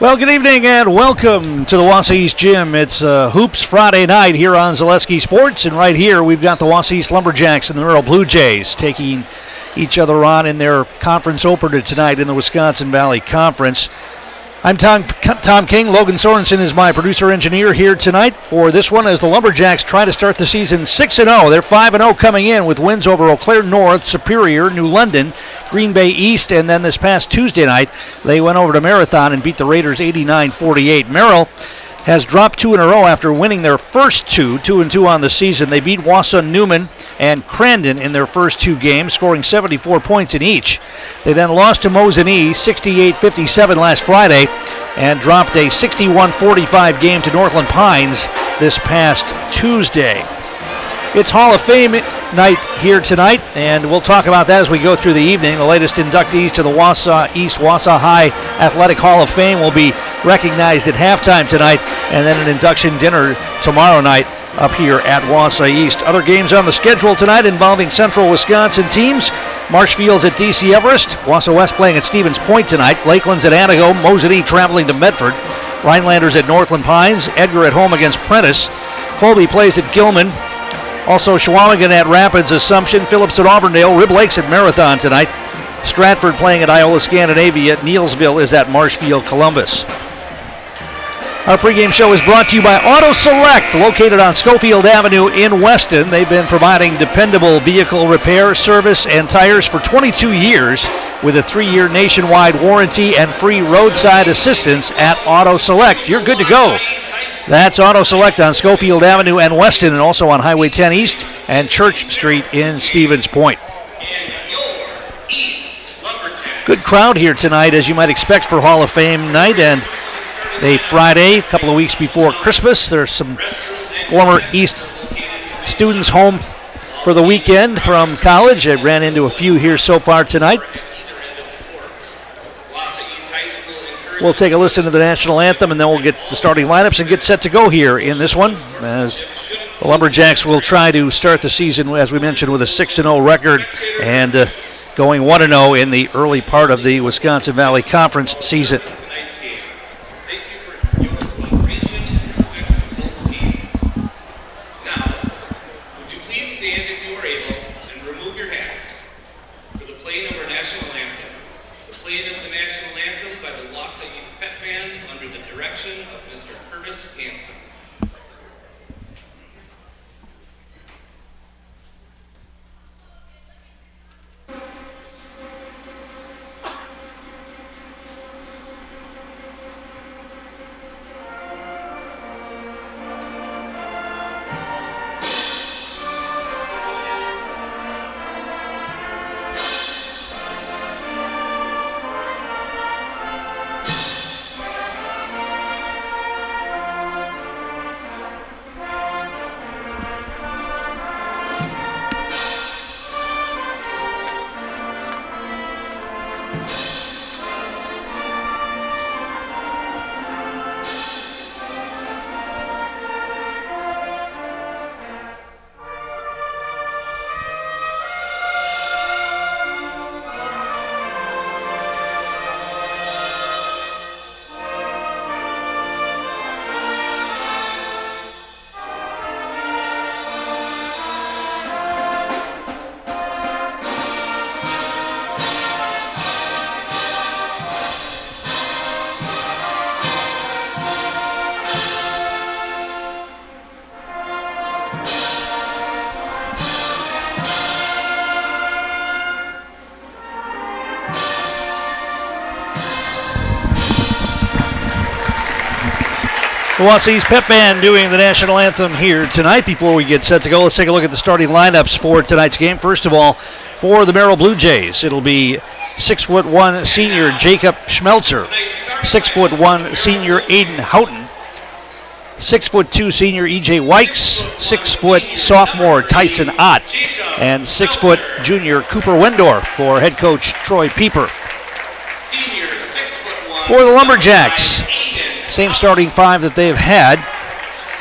Well, good evening and welcome to the Wausau East Gym. It's Hoops Friday night here on Zaleski Sports, and right here we've got the Wausau East Lumberjacks and the Merrill Blue Jays taking each other on in their conference opener tonight in the Wisconsin Valley Conference. I'm Tom King. Logan Sorensen is my producer-engineer here tonight for this one as the Lumberjacks try to start the season 6-0. They're 5-0 coming in with wins over Eau Claire North, Superior, New London, Green Bay East, and then this past Tuesday night they went over to Marathon and beat the Raiders 89-48. Merrill has dropped two in a row after winning their first 2-2 on the season. They beat Wausau, Newman, and Crandon in their first two games, scoring 74 points in each. They then lost to Mosinee 68-57 last Friday and dropped a 61-45 game to Northland Pines this past Tuesday. It's Hall of Fame night here tonight, and we'll talk about that as we go through the evening. The latest inductees to the Wausau East Wausau High Athletic Hall of Fame will be recognized at halftime tonight, and then an induction dinner tomorrow night up here at Wausau East. Other games on the schedule tonight involving Central Wisconsin teams. Marshfield's at DC Everest. Wausau West playing at Stevens Point tonight. Lakeland's at Antigo. Mosinee traveling to Medford. Rhinelanders at Northland Pines. Edgar at home against Prentice. Colby plays at Gilman. Also Shawamigan at Rapids Assumption. Phillips at Auburndale. Rib Lakes at Marathon tonight. Stratford playing at Iola Scandinavia. Neilsville is at Marshfield Columbus. Our pregame show is brought to you by Auto Select, located on Schofield Avenue in Weston. They've been providing dependable vehicle repair, service, and tires for 22 years with a 3-year nationwide warranty and free roadside assistance at Auto Select. You're good to go. That's Auto Select on Schofield Avenue and Weston, and also on Highway 10 East and Church Street in Stevens Point. Good crowd here tonight, as you might expect for Hall of Fame night, and a Friday, a couple of weeks before Christmas. There's some former East students home for the weekend from college. I ran into a few here so far tonight. We'll take a listen to the national anthem, and then we'll get the starting lineups and get set to go here in this one, as the Lumberjacks will try to start the season, as we mentioned, with a 6-0 record and going 1-0 in the early part of the Wisconsin Valley Conference season. The Wausau East Pep Band doing the national anthem here tonight. Before we get set to go, let's take a look at the starting lineups for tonight's game. First of all, for the Merrill Blue Jays, it'll be 6'1" senior Jacob Schmelzer, 6'1" senior Aiden Houghton, 6'2" senior E.J. Wykes, 6' sophomore Tyson Ott, and 6' junior Cooper Wendorf for head coach Troy Pieper. For the Lumberjacks, same starting five that they've had.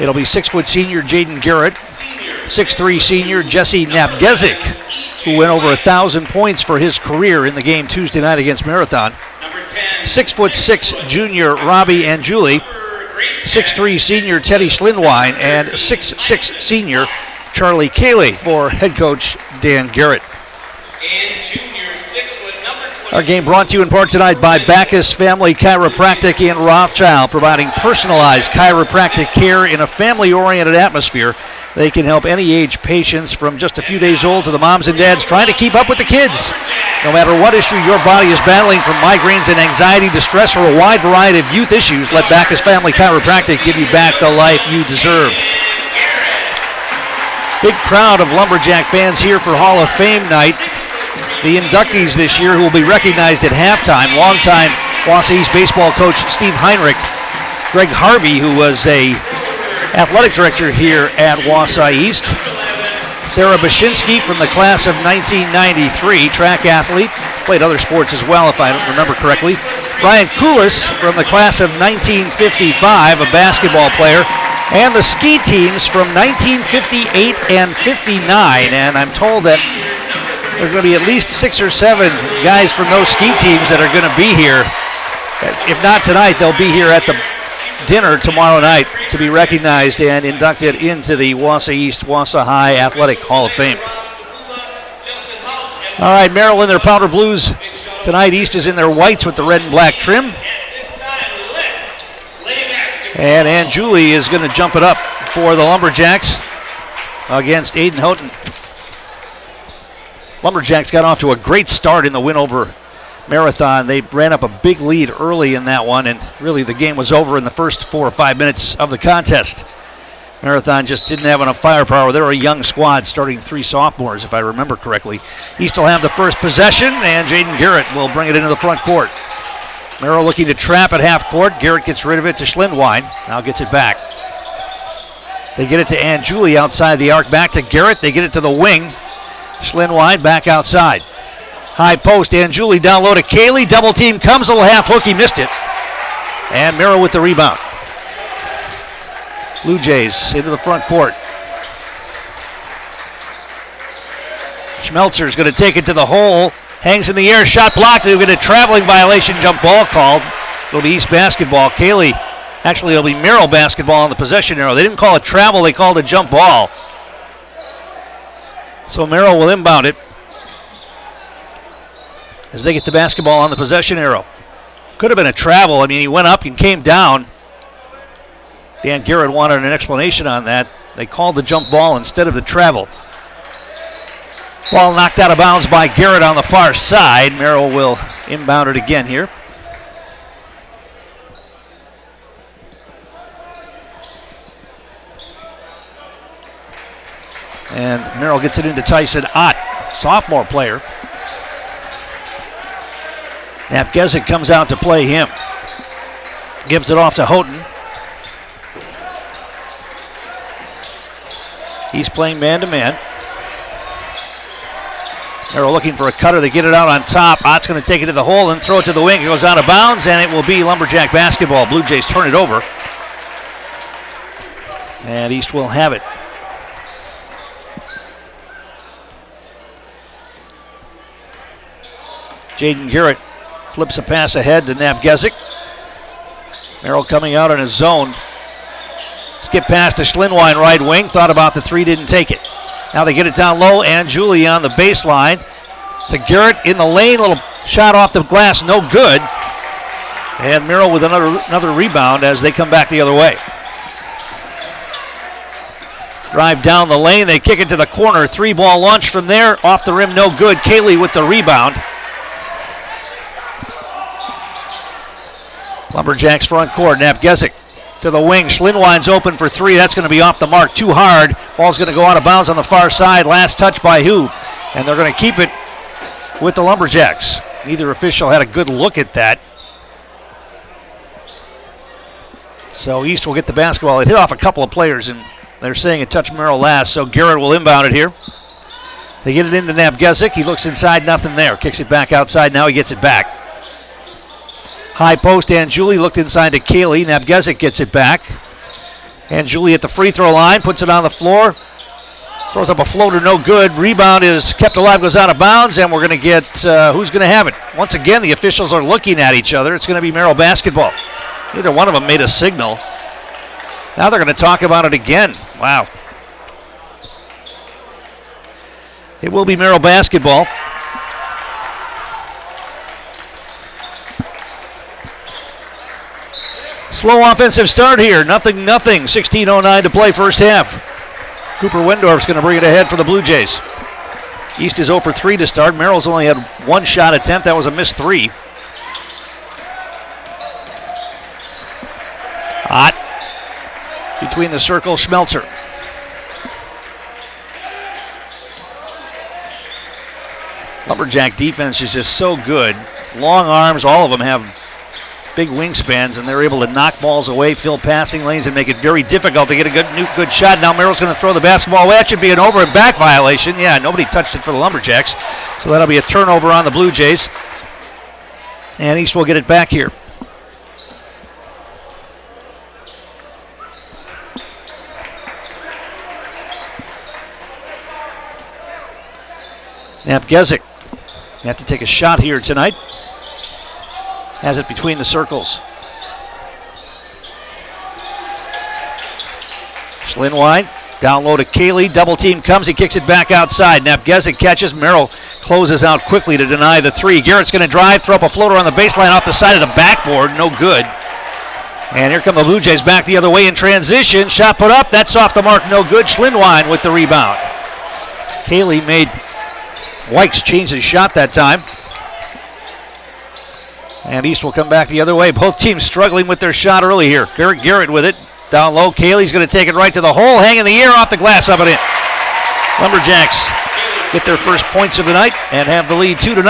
It'll be 6' senior Jaden Garrett, 6'3" senior Jesse Nabgezik, who went over 1,000 points for his career in the game Tuesday night against Marathon. 6'6" junior Robbie Anjuli, 6'3" senior Teddy Schlindwein, and 6'6" senior Charlie Cayley for head coach Dan Garrett. Our game brought to you in part tonight by Backus Family Chiropractic in Rothschild, providing personalized chiropractic care in a family-oriented atmosphere. They can help any age patients from just a few days old to the moms and dads trying to keep up with the kids. No matter what issue your body is battling, from migraines and anxiety to stress or a wide variety of youth issues, let Backus Family Chiropractic give you back the life you deserve. Big crowd of Lumberjack fans here for Hall of Fame night. The inductees this year who will be recognized at halftime: longtime Wausau East baseball coach Steve Heinrich, Greg Harvey, who was a athletic director here at Wausau East, Sarah Bashinsky from the class of 1993, track athlete, played other sports as well if I remember correctly, Brian Koulis from the class of 1955, a basketball player, and the ski teams from 1958 and 59, and I'm told that there are going to be at least 6 or 7 guys from those ski teams that are going to be here. If not tonight, they'll be here at the dinner tomorrow night to be recognized and inducted into the Wausau East Wausau High Athletic Hall of Fame. All right, Merrill in their powder blues tonight. East is in their whites with the red and black trim. And Anjuli is going to jump it up for the Lumberjacks against Aiden Houghton. Lumberjacks got off to a great start in the win over Marathon. They ran up a big lead early in that one, and really the game was over in the first 4 or 5 minutes of the contest. Marathon just didn't have enough firepower. They're a young squad, starting 3 sophomores, if I remember correctly. East will have the first possession, and Jaden Garrett will bring it into the front court. Merrill looking to trap at half court. Garrett gets rid of it to Schlindwein. Now gets it back. They get it to Anjuli outside the arc. Back to Garrett. They get it to the wing. Schlindwein back outside. High post. Anjuli down low to Cayley. Double team comes. A little half hook. He missed it. And Merrill with the rebound. Blue Jays into the front court. Schmelzer's going to take it to the hole. Hangs in the air, shot blocked. They'll get a traveling violation, jump ball called. It'll be East basketball. Cayley, actually it'll be Merrill basketball on the possession arrow. They didn't call it travel, they called it jump ball. So Merrill will inbound it as they get the basketball on the possession arrow. Could have been a travel. I mean, he went up and came down. Dan Garrett wanted an explanation on that. They called the jump ball instead of the travel. Ball knocked out of bounds by Garrett on the far side. Merrill will inbound it again here. And Merrill gets it into Tyson Ott, sophomore player. Napgezik comes out to play him. Gives it off to Houghton. He's playing man-to-man. Merrill looking for a cutter. They get it out on top. Ott's going to take it to the hole and throw it to the wing. It goes out of bounds, and it will be Lumberjack basketball. Blue Jays turn it over. And East will have it. Jaden Garrett flips a pass ahead to Napgezik. Merrill coming out in his zone. Skip pass to Schlindwein, right wing. Thought about the three, didn't take it. Now they get it down low, and Julie on the baseline to Garrett in the lane. Little shot off the glass, no good. And Merrill with another rebound as they come back the other way. Drive down the lane, they kick it to the corner. 3-ball launch from there, off the rim, no good. Cayley with the rebound. Lumberjacks front court, Napgezik to the wing. Schlindwein's open for 3. That's going to be off the mark, too hard. Ball's going to go out of bounds on the far side. Last touch by who? And they're going to keep it with the Lumberjacks. Neither official had a good look at that. So East will get the basketball. It hit off a couple of players, and they're saying it touched Merrill last, so Garrett will inbound it here. They get it into Napgezik. He looks inside, nothing there. Kicks it back outside. Now he gets it back. High post, and Julie looked inside to Cayley. Napgezik gets it back. And Julie at the free throw line, puts it on the floor. Throws up a floater, no good. Rebound is kept alive, goes out of bounds, and we're going to get who's going to have it. Once again, the officials are looking at each other. It's going to be Merrill basketball. Neither one of them made a signal. Now they're going to talk about it again. Wow. It will be Merrill basketball. Slow offensive start here. Nothing. 16:09 to play first half. Cooper Wendorf's going to bring it ahead for the Blue Jays. East is 0 for 3 to start. Merrill's only had one shot attempt. That was a missed three. Hot. Between the circle, Schmelzer. Lumberjack defense is just so good. Long arms, all of them have big wingspans, and they're able to knock balls away, fill passing lanes, and make it very difficult to get a good shot. Now Merrill's going to throw the basketball away. That should be an over and back violation. Yeah, nobody touched it for the Lumberjacks. So that'll be a turnover on the Blue Jays. And East will get it back here. Napgezik have to take a shot here tonight. Has it between the circles. Schlinwine down low to Cayley. Double team comes. He kicks it back outside. Napgezik catches. Merrill closes out quickly to deny the three. Garrett's going to drive, throw up a floater on the baseline off the side of the backboard. No good. And here come the Blue Jays back the other way in transition. Shot put up. That's off the mark. No good. Schlinwine with the rebound. Cayley made Wykes change his shot that time. And East will come back the other way. Both teams struggling with their shot early here. Garrett with it. Down low. Cayley's going to take it right to the hole. Hang in the air off the glass, up and in. Lumberjacks get their first points of the night and have the lead 2-0.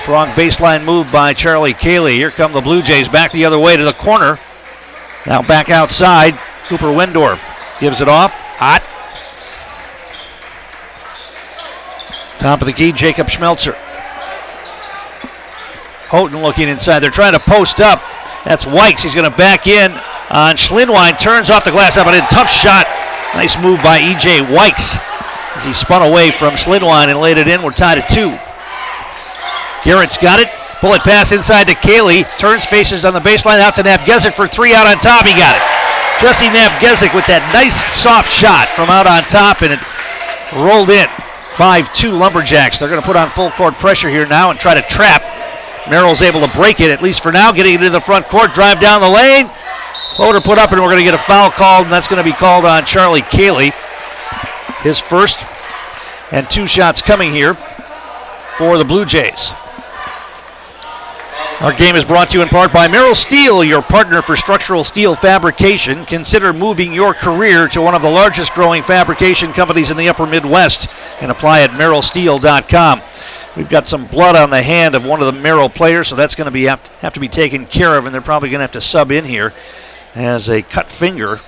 Strong baseline move by Charlie Cayley. Here come the Blue Jays back the other way to the corner. Now back outside. Cooper Wendorf gives it off. Hot. Top of the key, Jacob Schmelzer. Houghton looking inside. They're trying to post up. That's Wykes. He's going to back in on Schlinwine. Turns off the glass up and in. Tough shot. Nice move by E.J. Wykes as he spun away from Schlinwine and laid it in. We're tied at 2. Garrett's got it. Bullet pass inside to Cayley. Turns, faces on the baseline out to Napgezik for three out on top. He got it. Jesse Napgezik with that nice soft shot from out on top, and it rolled in. 5-2 Lumberjacks. They're going to put on full court pressure here now and try to trap. Merrill's able to break it, at least for now, getting it into the front court, drive down the lane. Floater put up, and we're going to get a foul called, and that's going to be called on Charlie Cayley. His first, and 2 shots coming here for the Blue Jays. Our game is brought to you in part by Merrill Steel, your partner for structural steel fabrication. Consider moving your career to one of the largest growing fabrication companies in the upper Midwest and apply at merrillsteel.com. We've got some blood on the hand of one of the Merrill players, so that's going to have to be taken care of, and they're probably going to have to sub in here as a cut finger.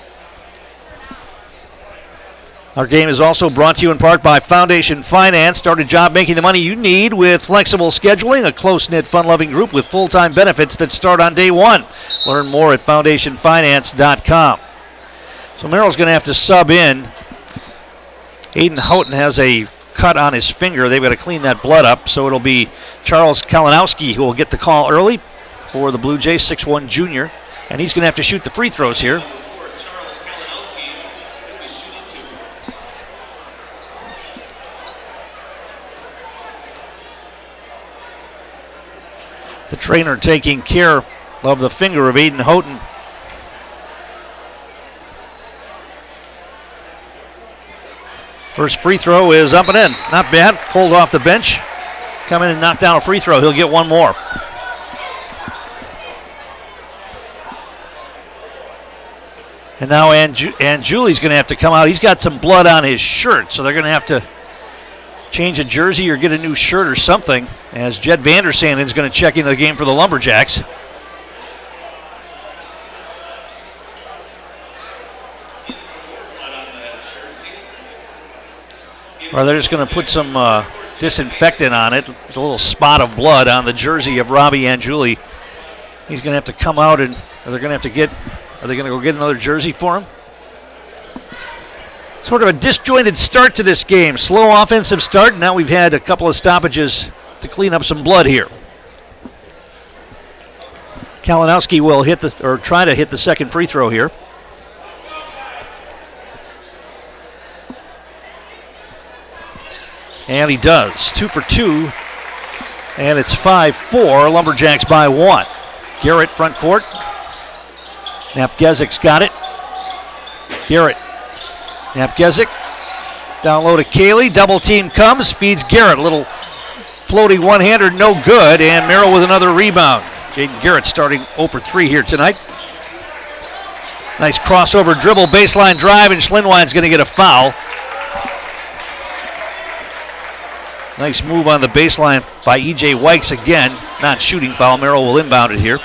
Our game is also brought to you in part by Foundation Finance. Start a job making the money you need with flexible scheduling, a close-knit, fun-loving group with full-time benefits that start on day one. Learn more at foundationfinance.com. So Merrill's going to have to sub in. Aiden Houghton has a cut on his finger. They've got to clean that blood up, so it'll be Charles Kalinowski who will get the call early for the Blue Jays, 6'1 junior, and he's going to have to shoot the free throws here. The trainer taking care of the finger of Aiden Houghton. First free throw is up and in. Not bad. Cold off the bench. Come in and knock down a free throw. He'll get one more. And now Julie's going to have to come out. He's got some blood on his shirt, so they're going to have to change a jersey or get a new shirt or something, as Jed Vandersanden is going to check into the game for the Lumberjacks. Or they're just going to put some disinfectant on it. There's a little spot of blood on the jersey of Robbie Anjuli. He's going to have to come out, and are they going to go get another jersey for him? Sort of a disjointed start to this game. Slow offensive start. Now we've had a couple of stoppages to clean up some blood here. Kalinowski will try to hit the second free throw here. And he does. 2 for 2. And it's 5-4. Lumberjacks by 1. Garrett front court. Napgezik's got it. Garrett. Napgezik. Down low to Cayley. Double team comes. Feeds Garrett. Little floating one-hander. No good. And Merrill with another rebound. Jaden Garrett starting 0 for 3 here tonight. Nice crossover dribble. Baseline drive. And Schlinwine's going to get a foul. Nice move on the baseline by E.J. Wykes again. Not shooting foul. Merrill will inbound it here.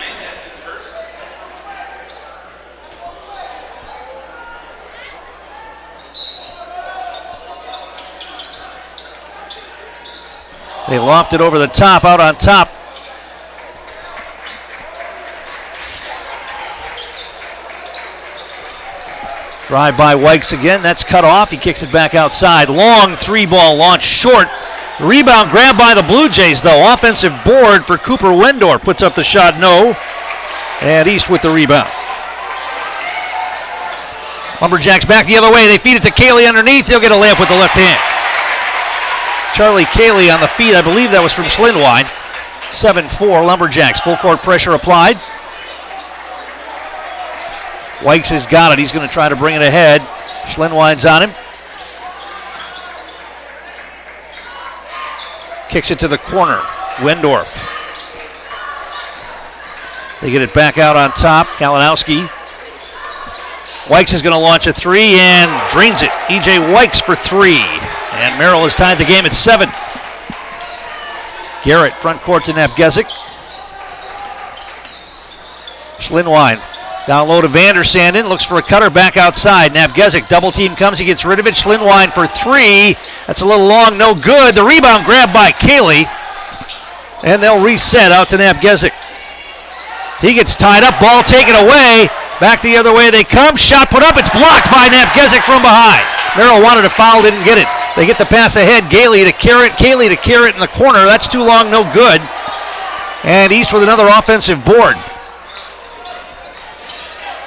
They loft it over the top, out on top. Drive by Wykes again. That's cut off. He kicks it back outside. Long three-ball launch short. Rebound grabbed by the Blue Jays, though. Offensive board for Cooper Wendorf. Puts up the shot, no. And East with the rebound. Lumberjacks back the other way. They feed it to Cayley underneath. He'll get a layup with the left hand. Charlie Cayley on the feed. I believe that was from Schlinwine. 7-4 Lumberjacks. Full court pressure applied. Wykes has got it. He's going to try to bring it ahead. Schlinwine's on him. Kicks it to the corner. Wendorf. They get it back out on top. Kalinowski. Wykes is going to launch a three and drains it. E.J. Wykes for 3. And Merrill has tied the game at 7. Garrett front court to Napgezik. Schlinwine down low to Vandersanden. Looks for a cutter back outside. Napgezik double team comes. He gets rid of it. Schlinwine for 3. That's a little long. No good. The rebound grabbed by Cayley. And they'll reset out to Napgezik. He gets tied up. Ball taken away. Back the other way they come. Shot put up. It's blocked by Napgezik from behind. Merrill wanted a foul. Didn't get it. They get the pass ahead. Cayley to Carrot in the corner. That's too long. No good. And East with another offensive board.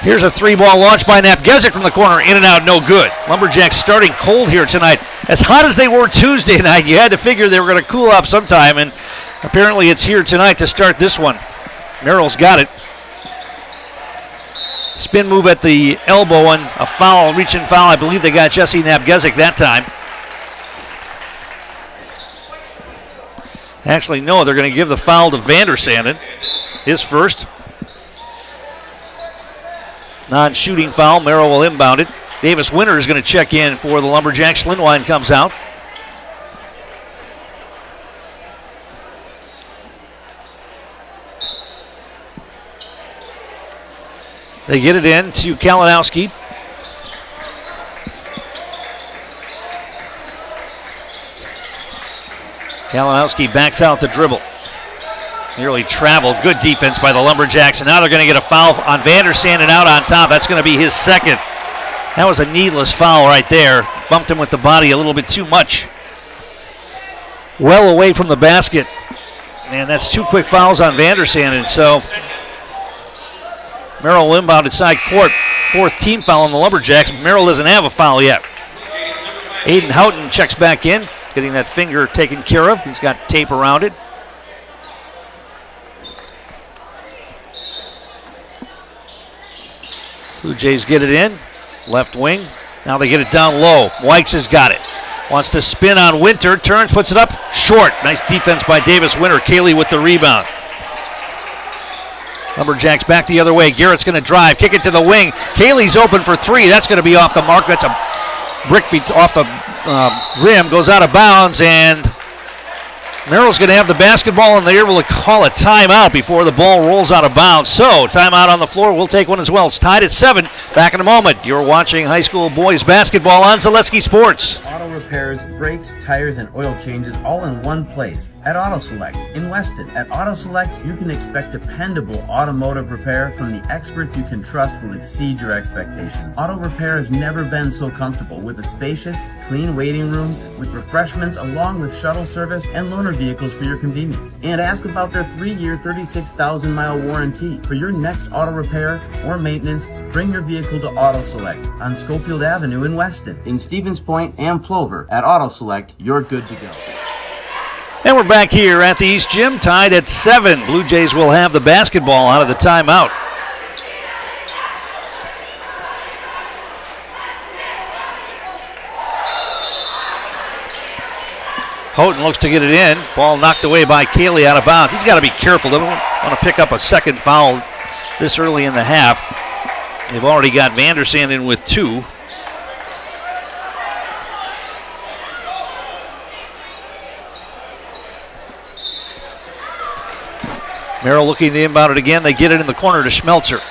Here's a three-ball launch by Napgezik from the corner. In and out, no good. Lumberjacks starting cold here tonight. As hot as they were Tuesday night, you had to figure they were going to cool off sometime, and apparently it's here tonight to start this one. Merrill's got it. Spin move at the elbow and a foul, reach-in foul. I believe they got Jesse Napgezik that time. Actually, no, they're going to give the foul to Vandersanden. His first. Non-shooting foul. Merrill will inbound it. Davis Winter is going to check in for the Lumberjacks. Schlinwine comes out. They get it in to Kalinowski. Kalinowski backs out the dribble. Nearly traveled. Good defense by the Lumberjacks. And now they're going to get a foul on Vandersanden out on top. That's going to be his second. That was a needless foul right there. Bumped him with the body a little bit too much. Well away from the basket. Man, that's 2 quick fouls on Vandersanden. So Merrill inbound at side court. 4th team foul on the Lumberjacks. Merrill doesn't have a foul yet. Aiden Houghton checks back in, getting that finger taken care of. He's got tape around it. Blue Jays get it in. Left wing. Now they get it down low. Wykes has got it. Wants to spin on Winter. Turns, puts it up. Short. Nice defense by Davis Winter. Cayley with the rebound. Lumberjacks back the other way. Garrett's going to drive. Kick it to the wing. Cayley's open for 3. That's going to be off the mark. That's a brick off the rim. Goes out of bounds, and Merrill's going to have the basketball, and they're able to call a timeout before the ball rolls out of bounds. So, timeout on the floor. We'll take one as well. It's tied at 7. Back in a moment. You're watching high school boys basketball on Zaleski Sports. Auto repairs, brakes, tires, and oil changes all in one place at Auto Select in Weston. At Auto Select, you can expect dependable automotive repair from the experts you can trust will exceed your expectations. Auto repair has never been so comfortable with a spacious, clean waiting room with refreshments along with shuttle service and loaner vehicles for your convenience. And ask about their 3-year, 36,000-mile warranty. For your next auto repair or maintenance, bring your vehicle to Auto Select on Schofield Avenue in Weston. In Stevens Point and Plover, at Auto Select, you're good to go. And we're back here at the East Gym, tied at 7. Blue Jays will have the basketball out of the timeout. Houghton looks to get it in. Ball knocked away by Cayley out of bounds. He's got to be careful. Doesn't want to pick up a second foul this early in the half. They've already got Vandersand in with 2. Merrill looking to inbound it again. They get it in the corner to Schmelzer.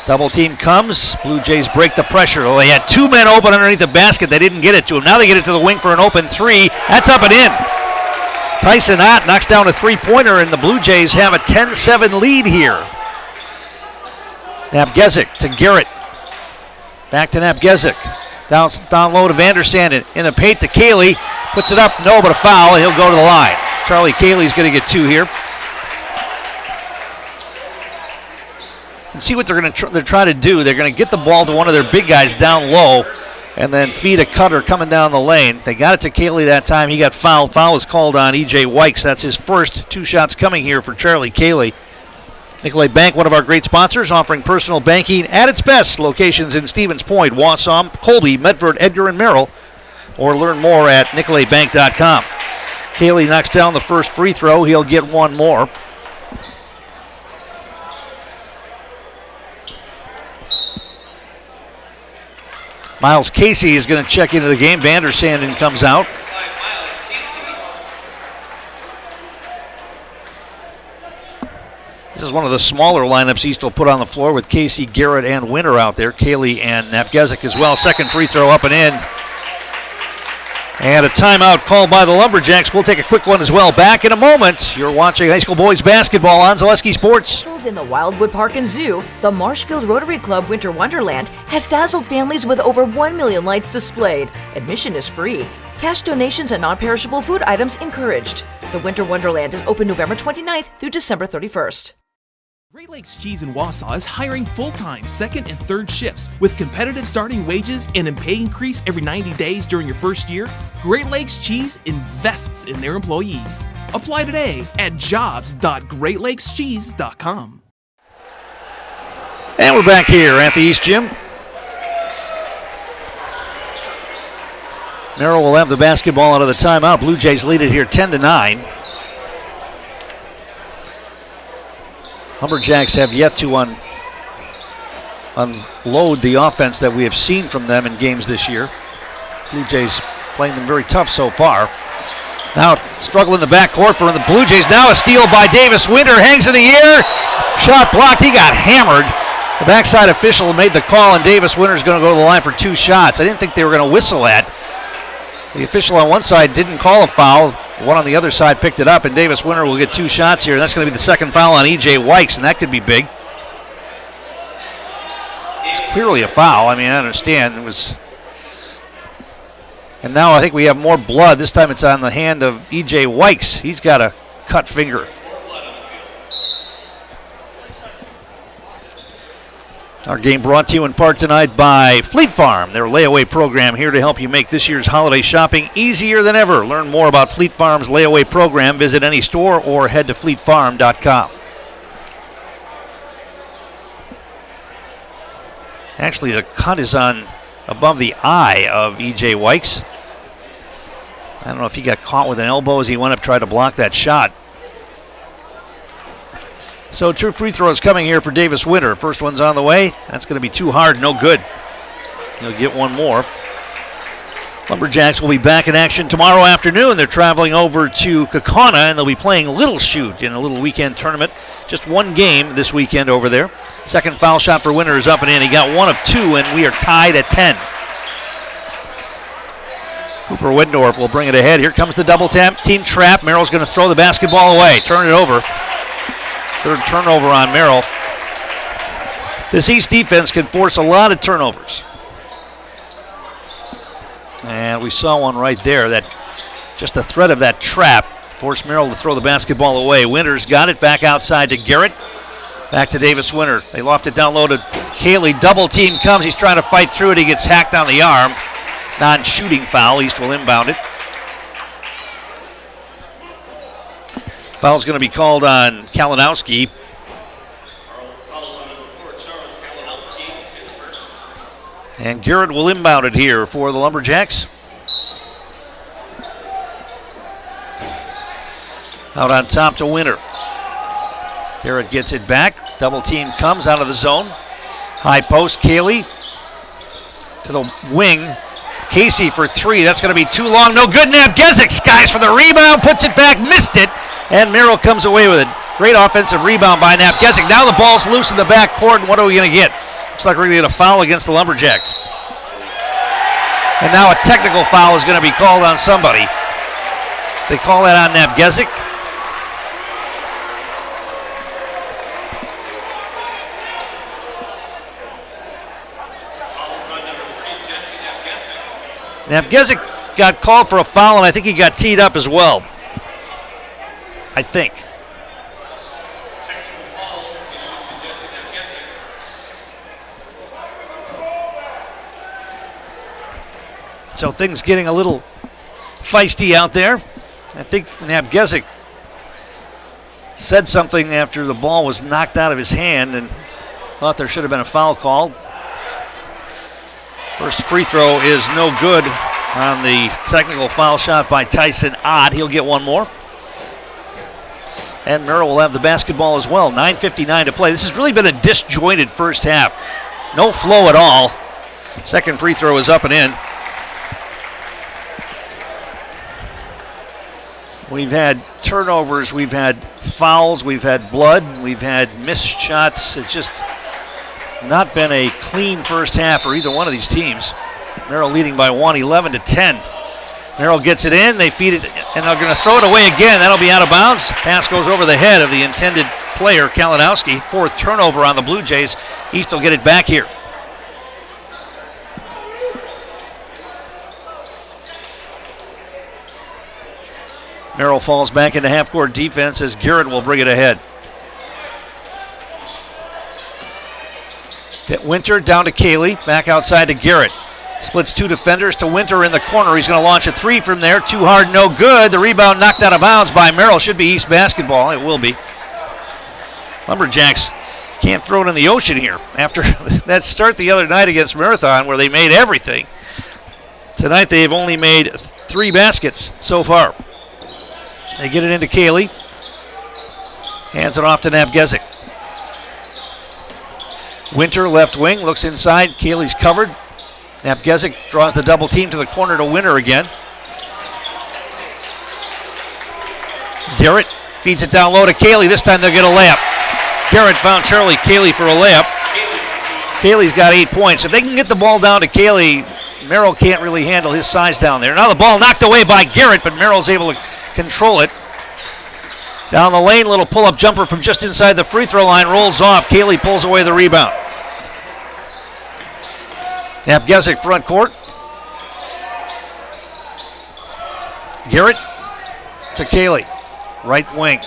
Double team comes. Blue Jays break the pressure. Well, they had 2 men open underneath the basket. They didn't get it to him. Now they get it to the wing for an open 3. That's up and in. Tyson Ott knocks down a 3-pointer, and the Blue Jays have a 10-7 lead here. Napgezik to Garrett. Back to Napgezik. Down low to Vandersand in the paint to Cayley. Puts it up. No, but a foul. He'll go to the line. Charlie Cayley's going to get 2 here. And see what they're trying to do. They're going to get the ball to one of their big guys down low and then feed a cutter coming down the lane. They got it to Cayley that time. He got fouled. Foul was called on E.J. Wykes. That's his first 2 shots coming here for Charlie Cayley. Nicolay Bank, one of our great sponsors, offering personal banking at its best. Locations in Stevens Point, Wausau, Colby, Medford, Edgar, and Merrill. Or learn more at nicolaybank.com. Cayley knocks down the first free throw. He'll get 1 more. Miles Casey is going to check into the game. Vandersand comes out. This is one of the smaller lineups East will put on the floor with Casey, Garrett, and Winter out there. Cayley and Napgezik as well. Second free throw up and in. And a timeout called by the Lumberjacks. We'll take a quick one as well. Back in a moment. You're watching high school boys basketball on Zaleski Sports. Sold in the Wildwood Park and Zoo, the Marshfield Rotary Club Winter Wonderland has dazzled families with over 1 million lights displayed. Admission is free. Cash donations and non-perishable food items encouraged. The Winter Wonderland is open November 29th through December 31st. Great Lakes Cheese in Wausau is hiring full-time second and third shifts with competitive starting wages and a pay increase every 90 days during your first year. Great Lakes Cheese invests in their employees. Apply today at jobs.greatlakescheese.com. And we're back here at the East Gym. Merrill will have the basketball out of the timeout. Blue Jays lead it here 10-9. Lumberjacks have yet to unload the offense that we have seen from them in games this year. Blue Jays playing them very tough so far. Now struggle in the backcourt for the Blue Jays. Now a steal by Davis Winter. Hangs in the air. Shot blocked. He got hammered. The backside official made the call, and Davis Winter is going to go to the line for 2 shots. I didn't think they were going to whistle that. The official on one side didn't call a foul. One on the other side picked it up, and Davis Winter will get 2 shots here. That's going to be the second foul on E.J. Wykes, and that could be big. It's clearly a foul. I mean, I understand. It was. And now I think we have more blood. This time it's on the hand of E.J. Wykes. He's got a cut finger. Our game brought to you in part tonight by Fleet Farm, their layaway program here to help you make this year's holiday shopping easier than ever. Learn more about Fleet Farm's layaway program. Visit any store or head to fleetfarm.com. Actually, the cut is on above the eye of E.J. Wykes. I don't know if he got caught with an elbow as he went up tried to block that shot. So 2 free throws coming here for Davis Winter. First one's on the way. That's going to be too hard, no good. He'll get 1 more. Lumberjacks will be back in action tomorrow afternoon. They're traveling over to Kaukauna, and they'll be playing Little Chute in a little weekend tournament. Just one game this weekend over there. Second foul shot for Winter is up and in. He got 1 of 2, and we are tied at 10. Cooper Wendorf will bring it ahead. Here comes the double team trap. Merrill's going to throw the basketball away. Turn it over. Third turnover on Merrill. This East defense can force a lot of turnovers. And we saw one right there. That just the threat of that trap forced Merrill to throw the basketball away. Winters got it back outside to Garrett. Back to Davis Winter. They loft it down low to Cayley. Double team comes. He's trying to fight through it. He gets hacked on the arm. Non-shooting foul. East will inbound it. Foul's going to be called on Kalinowski. And Garrett will inbound it here for the Lumberjacks. Out on top to Winter. Garrett gets it back. Double team comes out of the zone. High post, Cayley to the wing. Casey for 3. That's going to be too long. No good. Nabgezik skies for the rebound. Puts it back. Missed it. And Merrill comes away with it. Great offensive rebound by Nabgezik. Now the ball's loose in the back court. And what are we going to get? Looks like we're going to get a foul against the Lumberjacks. And now a technical foul is going to be called on somebody. They call that on Nabgezik. Nabgezik got called for a foul, and I think he got teed up as well. I think. So things getting a little feisty out there. I think Nabgezik said something after the ball was knocked out of his hand and thought there should have been a foul called. First free throw is no good on the technical foul shot by Tyson Ott. He'll get one more. And Merrill will have the basketball as well. 9:59 to play. This has really been a disjointed first half. No flow at all. Second free throw is up and in. We've had turnovers, we've had fouls, we've had blood, we've had missed shots. It's just not been a clean first half for either one of these teams. Merrill leading by 1, 11-10. Merrill gets it in, they feed it, and they're going to throw it away again. That'll be out of bounds. Pass goes over the head of the intended player, Kalinowski. Fourth turnover on the Blue Jays. East will get it back here. Merrill falls back into half-court defense as Garrett will bring it ahead. Winter down to Cayley, back outside to Garrett. Splits 2 defenders to Winter in the corner. He's going to launch a 3 from there. Too hard, no good. The rebound knocked out of bounds by Merrill. Should be East basketball. It will be. Lumberjacks can't throw it in the ocean here after that start the other night against Marathon where they made everything. Tonight they've only made 3 baskets so far. They get it into Cayley. Hands it off to Nabgezik. Winter left wing, looks inside. Cayley's covered. Nabgezik draws the double team to the corner to Winter again. Garrett feeds it down low to Cayley. This time they'll get a layup. Garrett found Charlie Cayley for a layup. Cayley's got 8 points. If they can get the ball down to Cayley, Merrill can't really handle his size down there. Now the ball knocked away by Garrett, but Merrill's able to control it. Down the lane, little pull-up jumper from just inside the free throw line, rolls off. Cayley pulls away the rebound. Nabgezik front court. Garrett to Cayley, right wing.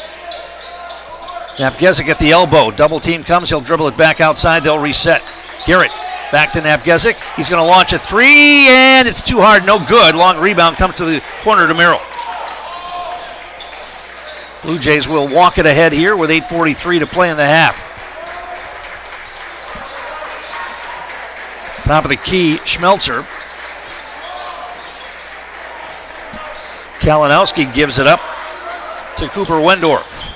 Nabgezik at the elbow. Double team comes, he'll dribble it back outside, they'll reset. Garrett back to Nabgezik. He's going to launch a 3, and it's too hard, no good. Long rebound comes to the corner to Merrill. Blue Jays will walk it ahead here with 8:43 to play in the half. Top of the key, Schmelzer. Kalinowski gives it up to Cooper Wendorf.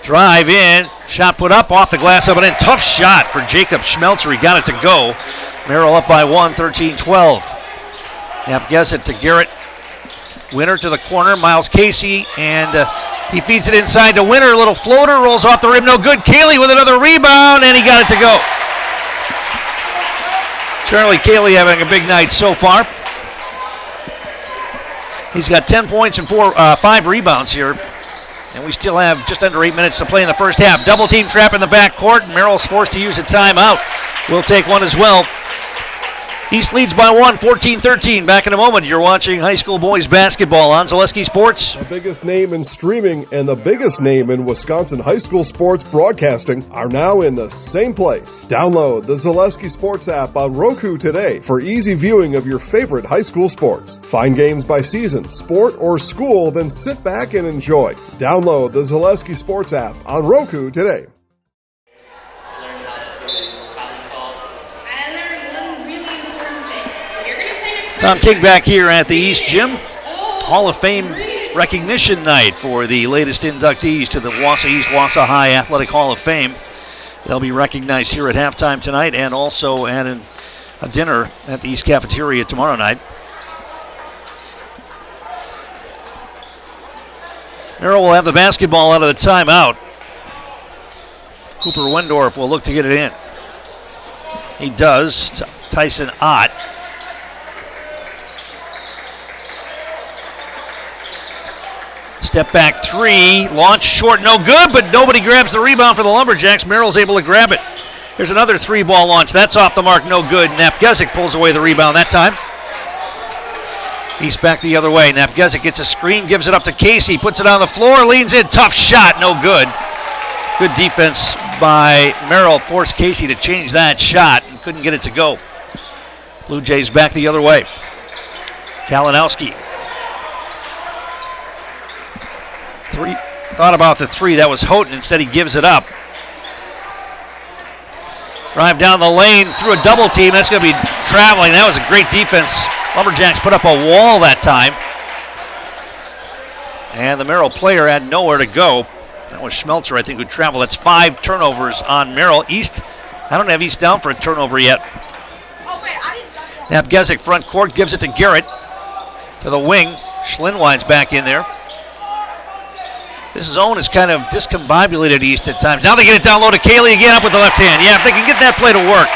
Drive in, shot put up off the glass up and in. Tough shot for Jacob Schmelzer. He got it to go. Merrill up by 1, 13-12. Napgezet to Garrett. Winner to the corner, Miles Casey, and he feeds it inside to Winner. A little floater, rolls off the rim, no good. Cayley with another rebound, and he got it to go. Charlie Cayley having a big night so far. He's got 10 points and 5 rebounds here. And we still have just under 8 minutes to play in the first half. Double team trap in the backcourt, and Merrill's forced to use a timeout. We'll take one as well. East leads by 1, 14-13. Back in a moment. You're watching high school boys basketball on Zaleski Sports. The biggest name in streaming and the biggest name in Wisconsin high school sports broadcasting are now in the same place. Download the Zaleski Sports app on Roku today for easy viewing of your favorite high school sports. Find games by season, sport, or school, then sit back and enjoy. Download the Zaleski Sports app on Roku today. Tom King back here at the East Gym. Hall of Fame recognition night for the latest inductees to the Wausau East Wausau High Athletic Hall of Fame. They'll be recognized here at halftime tonight and also at a dinner at the East Cafeteria tomorrow night. Merrill will have the basketball out of the timeout. Cooper Wendorf will look to get it in. He does. Tyson Ott. Step back three, launch short, no good, but nobody grabs the rebound for the Lumberjacks. Merrill's able to grab it. Here's another three-ball launch. That's off the mark, no good. Napgezek pulls away the rebound that time. He's back the other way. Napgezek gets a screen, gives it up to Casey, puts it on the floor, leans in, tough shot, no good. Good defense by Merrill, forced Casey to change that shot and couldn't get it to go. Blue Jays back the other way. Kalinowski. Thought about the three. That was Houghton. Instead, he gives it up. Drive down the lane through a double team. That's going to be traveling. That was a great defense. Lumberjacks put up a wall that time. And the Merrill player had nowhere to go. That was Schmelzer, I think, who traveled. That's 5 turnovers on Merrill. East, I don't have East down for a turnover yet. Napgezek front court gives it to Garrett. To the wing. Schlinwine's back in there. This zone is kind of discombobulated East at times. Now they get it down low to Cayley again, up with the left hand. Yeah, if they can get that play to work.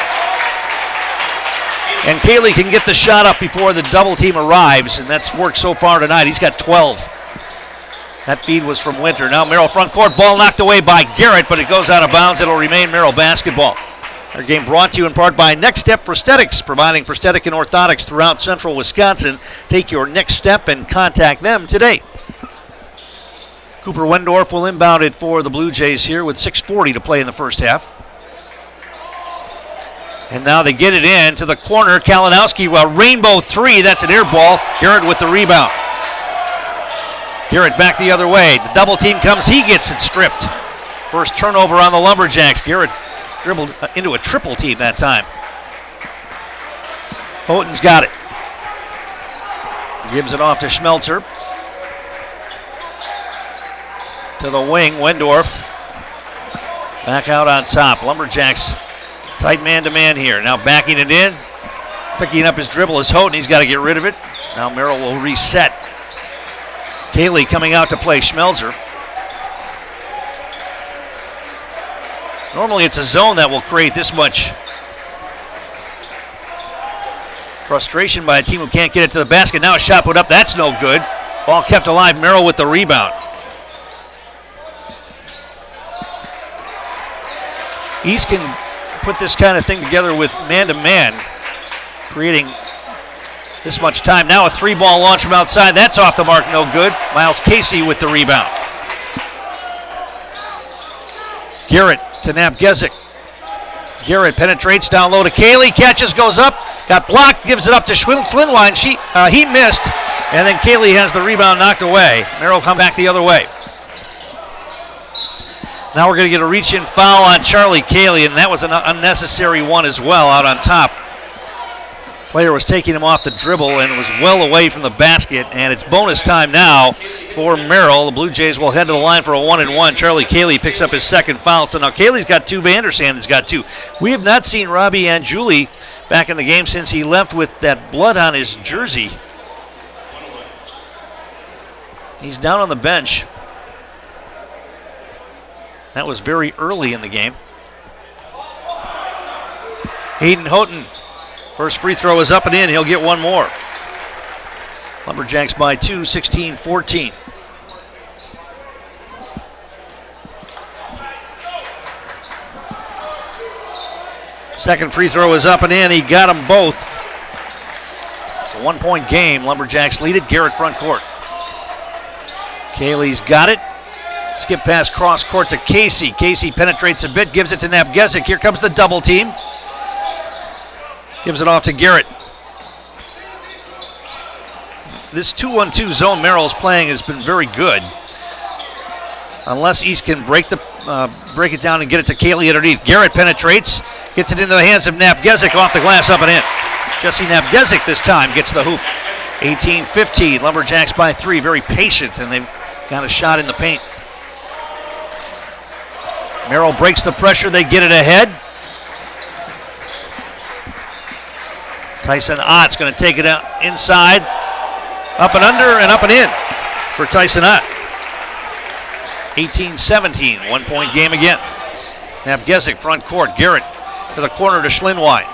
And Cayley can get the shot up before the double team arrives, and that's worked so far tonight. He's got 12. That feed was from Winter. Now Merrill front court, ball knocked away by Garrett, but it goes out of bounds. It'll remain Merrill basketball. Our game brought to you in part by Next Step Prosthetics, providing prosthetic and orthotics throughout central Wisconsin. Take your next step and contact them today. Cooper Wendorf will inbound it for the Blue Jays here with 6:40 to play in the first half. And now they get it in to the corner. Kalinowski, a rainbow three. That's an air ball. Garrett with the rebound. Garrett back the other way. The double team comes. He gets it stripped. First turnover on the Lumberjacks. Garrett dribbled into a triple team that time. Houghton's got it. Gives it off to Schmelzer. To the wing, Wendorf. Back out on top. Lumberjacks tight man-to-man here. Now backing it in. Picking up his dribble is Houghton. He's got to get rid of it. Now Merrill will reset. Cayley coming out to play Schmelzer. Normally it's a zone that will create this much frustration by a team who can't get it to the basket. Now a shot put up. That's no good. Ball kept alive. Merrill with the rebound. East can put this kind of thing together with man-to-man, creating this much time. Now a three-ball launch from outside. That's off the mark, no good. Miles Casey with the rebound. Garrett to Napgezek. Garrett penetrates down low to Cayley. Catches, goes up. Got blocked, gives it up to Schlinwine. He missed, and then Cayley has the rebound knocked away. Merrill come back the other way. Now we're going to get a reach-in foul on Charlie Cayley, and that was an unnecessary one as well out on top. Player was taking him off the dribble and was well away from the basket, and it's bonus time now for Merrill. The Blue Jays will head to the line for a 1-and-1. Charlie Cayley picks up his second foul, so now Cayley's got 2, Vandersand's got 2. We have not seen Robbie Anjuli back in the game since he left with that blood on his jersey. He's down on the bench. That was very early in the game. Hayden Houghton, first free throw is up and in. He'll get one more. Lumberjacks by 2, 16-14. Second free throw is up and in. He got them both. It's a 1-point game. Lumberjacks lead it. Garrett front court. Cayley's got it. Skip pass cross court to Casey. Casey penetrates a bit, gives it to Napgezik. Here comes the double team. Gives it off to Garrett. This 2-1-2 zone Merrill's playing has been very good. Unless East can break it down and get it to Cayley underneath. Garrett penetrates, gets it into the hands of Napgezik, off the glass, up and in. Jesse Napgezik this time gets the hoop. 18-15, Lumberjacks by 3, very patient, and they've got a shot in the paint. Merrill breaks the pressure, they get it ahead. Tyson Ott's going to take it out inside, up and under, and up and in for Tyson Ott. 18-17, 1-point game again. Napgezik front court, Garrett to the corner to Schlinwine.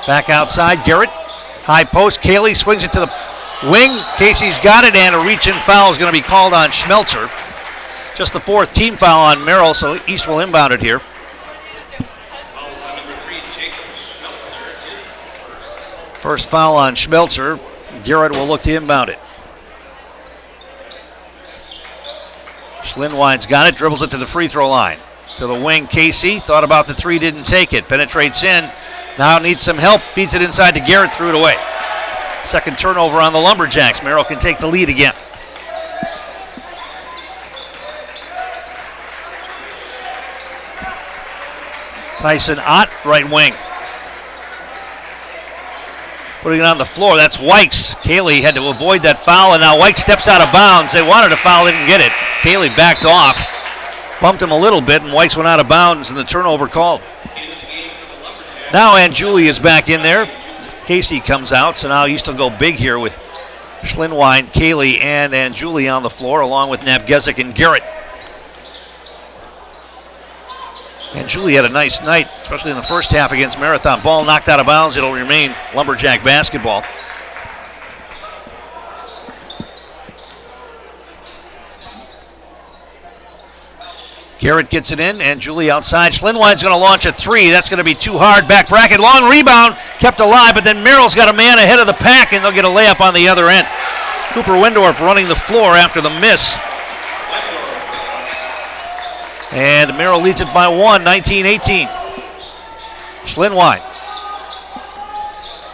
Back outside, Garrett. High post, Cayley swings it to the wing. Casey's got it, and a reach-in foul is going to be called on Schmelzer. Just the 4th team foul on Merrill, so East will inbound it here. First foul on Schmelzer. Garrett will look to inbound it. Schlinwine's got it, dribbles it to the free throw line. To the wing, Casey. Thought about the 3, didn't take it. Penetrates in. Now needs some help. Feeds it inside to Garrett, threw it away. Second turnover on the Lumberjacks. Merrill can take the lead again. Tyson Ott, right wing. Putting it on the floor, that's Wykes. Cayley had to avoid that foul, and now Wykes steps out of bounds. They wanted a foul, they didn't get it. Cayley backed off, bumped him a little bit, and Wykes went out of bounds, and the turnover called. Now Anjuli is back in there. Casey comes out, so now East will go big here with Schlinwine, Cayley, and Anjuli on the floor, along with Napgezik and Garrett. Anjuli had a nice night, especially in the first half against Marathon. Ball knocked out of bounds. It'll remain Lumberjack basketball. Garrett gets it in, Anjuli outside. Schlinwine's going to launch a 3. That's going to be too hard. Back bracket, long rebound, kept alive, but then Merrill's got a man ahead of the pack, and they'll get a layup on the other end. Cooper Wendorf running the floor after the miss. And Merrill leads it by 1, 19-18. Schlinwine.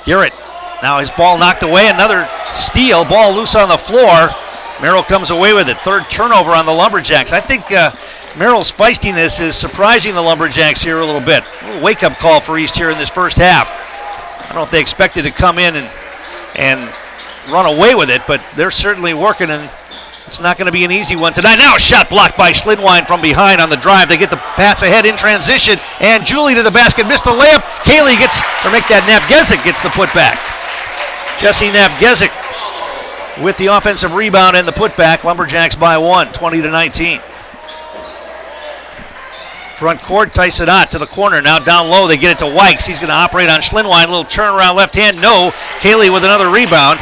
Garrett. Now his ball knocked away. Another steal. Ball loose on the floor. Merrill comes away with it. Third turnover on the Lumberjacks. I think Merrill's feistiness is surprising the Lumberjacks here a little bit. A little wake-up call for East here in this first half. I don't know if they expected to come in and run away with it, but they're certainly working, and it's not going to be an easy one tonight. Now a shot blocked by Schlinwine from behind on the drive. They get the pass ahead in transition, and Julie to the basket, missed the layup. Cayley Napgezik gets the putback. Jesse Napgezik with the offensive rebound and the putback. Lumberjacks by 1, 20-19. Front court, Tyson Ott to the corner. Now down low, they get it to Wykes. He's going to operate on Schlinwine. Little turnaround left hand, no. Cayley with another rebound.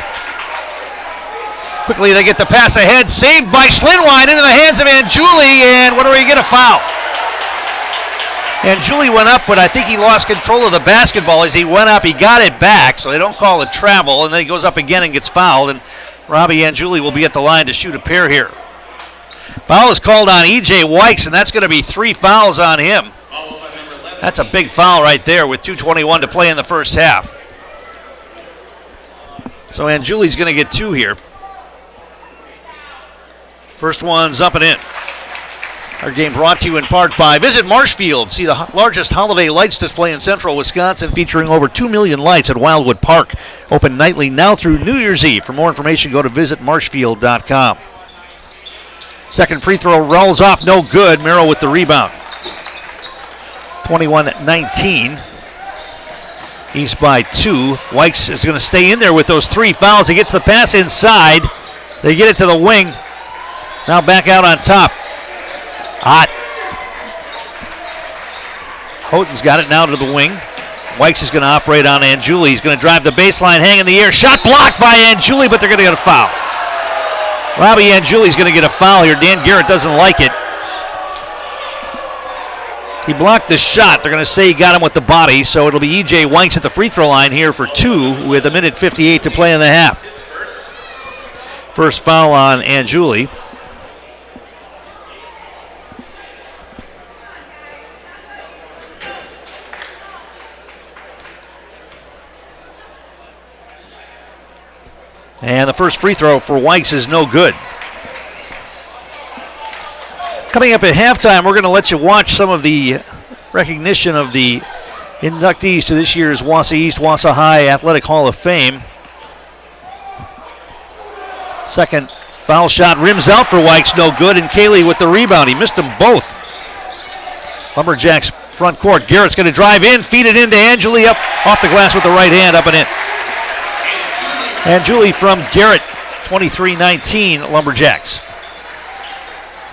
Quickly, they get the pass ahead. Saved by Schlinwine into the hands of Anjuli, and what do we get? A foul. Anjuli went up, but I think he lost control of the basketball. As he went up, he got it back, so they don't call it travel, and then he goes up again and gets fouled, and Robbie Anjuli will be at the line to shoot a pair here. Foul is called on E.J. Wykes, and that's going to be 3 fouls on him. That's a big foul right there with 2:21 to play in the first half. So Anjuli's going to get 2 here. First one's up and in. Our game brought to you in part by Visit Marshfield. See the largest holiday lights display in central Wisconsin, featuring over 2 million lights at Wildwood Park. Open nightly now through New Year's Eve. For more information, go to visitmarshfield.com. Second free throw rolls off, no good. Merrill with the rebound. 21-19. East by 2. Wykes is going to stay in there with those 3 fouls. He gets the pass inside. They get it to the wing. Now back out on top. Hot. Houghton's got it now to the wing. Wykes is going to operate on Anjuli. He's going to drive the baseline, hang in the air. Shot blocked by Anjuli, but they're going to get a foul. Robbie Anjuli's going to get a foul here. Dan Garrett doesn't like it. He blocked the shot. They're going to say he got him with the body, so it'll be E.J. Wykes at the free throw line here for 2 with 1:58 to play in the half. First foul on Anjuli. And the first free throw for Wykes is no good. Coming up at halftime, we're going to let you watch some of the recognition of the inductees to this year's Wausau East, Wausau High Athletic Hall of Fame. Second foul shot rims out for Wykes, no good, and Cayley with the rebound. He missed them both. Lumberjacks front court. Garrett's going to drive in, feed it into Anjuli, up off the glass with the right hand, up and in. Anjuli from Garrett, 23-19 Lumberjacks.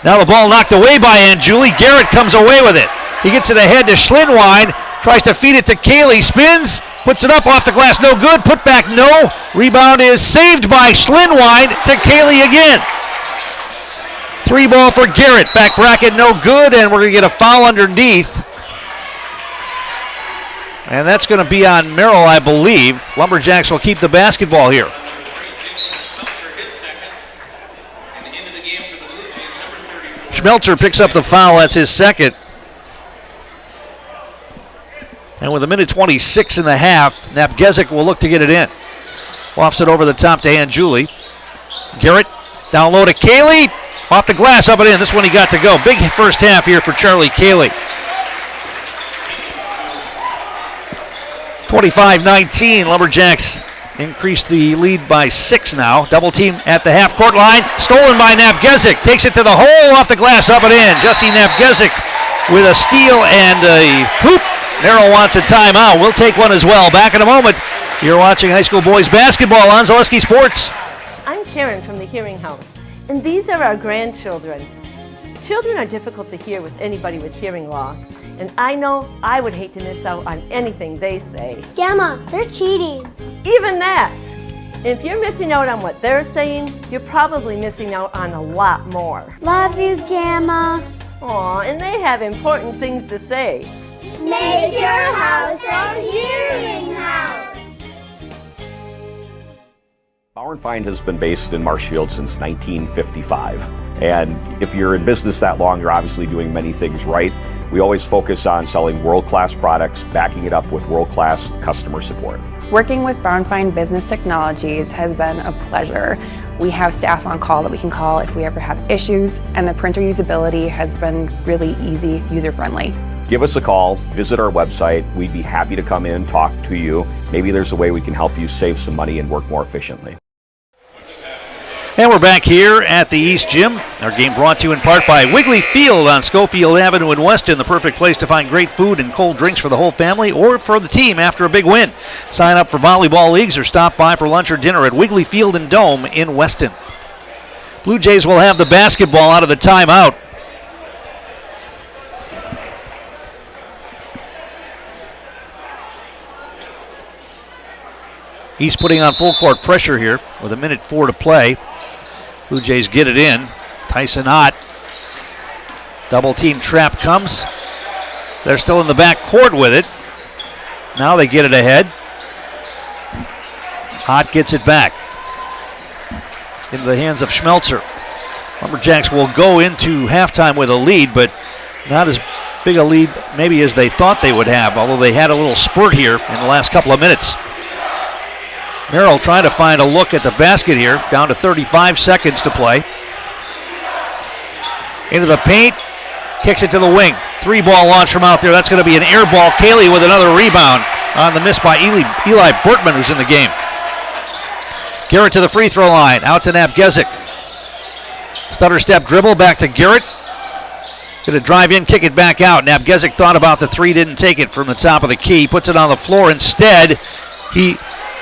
Now the ball knocked away by Anjuli. Garrett comes away with it. He gets it ahead to Schlinwine, tries to feed it to Cayley, spins, puts it up off the glass, no good, put back no. Rebound is saved by Schlinwine to Cayley again. 3 ball for Garrett, back bracket no good, and we're going to get a foul underneath. And that's going to be on Merrill, I believe. Lumberjacks will keep the basketball here. Schmelzer picks up the foul. That's his second. And with 1:26 in the half, Napgezik will look to get it in. Lofts it over the top to Anjuli. Garrett down low to Cayley. Off the glass, up and in. This one he got to go. Big first half here for Charlie Cayley. 25-19, Lumberjacks increase the lead by 6 now. Double team at the half court line. Stolen by Napgezik. Takes it to the hole, off the glass, up and in. Jesse Napgezik with a steal and a hoop. Merrill wants a timeout. We'll take one as well. Back in a moment. You're watching high school boys basketball on Zaleski Sports. I'm Karen from the Hearing House, and these are our grandchildren. Children are difficult to hear with anybody with hearing loss, and I know I would hate to miss out on anything they say. Gamma, they're cheating. Even that. If you're missing out on what they're saying, you're probably missing out on a lot more. Love you, Gamma. Aw, and they have important things to say. Make your house a hearing house. Bauer & Feind has been based in Marshfield since 1955. And if you're in business that long, you're obviously doing many things right. We always focus on selling world-class products, backing it up with world-class customer support. Working with Bauer & Feind Business Technologies has been a pleasure. We have staff on call that we can call if we ever have issues, and the printer usability has been really easy, user-friendly. Give us a call, visit our website. We'd be happy to come in, talk to you. Maybe there's a way we can help you save some money and work more efficiently. And we're back here at the East Gym. Our game brought to you in part by Wiggly Field on Schofield Avenue in Weston, the perfect place to find great food and cold drinks for the whole family or for the team after a big win. Sign up for volleyball leagues or stop by for lunch or dinner at Wiggly Field and Dome in Weston. Blue Jays will have the basketball out of the timeout. He's putting on full court pressure here with 1:04 to play. Blue Jays get it in. Tyson Ott. Double team trap comes. They're still in the back court with it. Now they get it ahead. Ott gets it back into the hands of Schmelzer. Lumberjacks will go into halftime with a lead, but not as big a lead maybe as they thought they would have, although they had a little spurt here in the last couple of minutes. Merrill trying to find a look at the basket here, down to 35 seconds to play. Into the paint, Kicks it to the wing. 3-ball launch from out there. That's going to be an air ball. Cayley with another rebound on the miss by Eli Bertman, who's in the game. Garrett to the free throw line. Out to Nabgezik. Stutter step dribble back to Garrett. Going to drive in, kick it back out. Nabgezik thought about the three, didn't take it from the top of the key. Puts it on the floor instead. He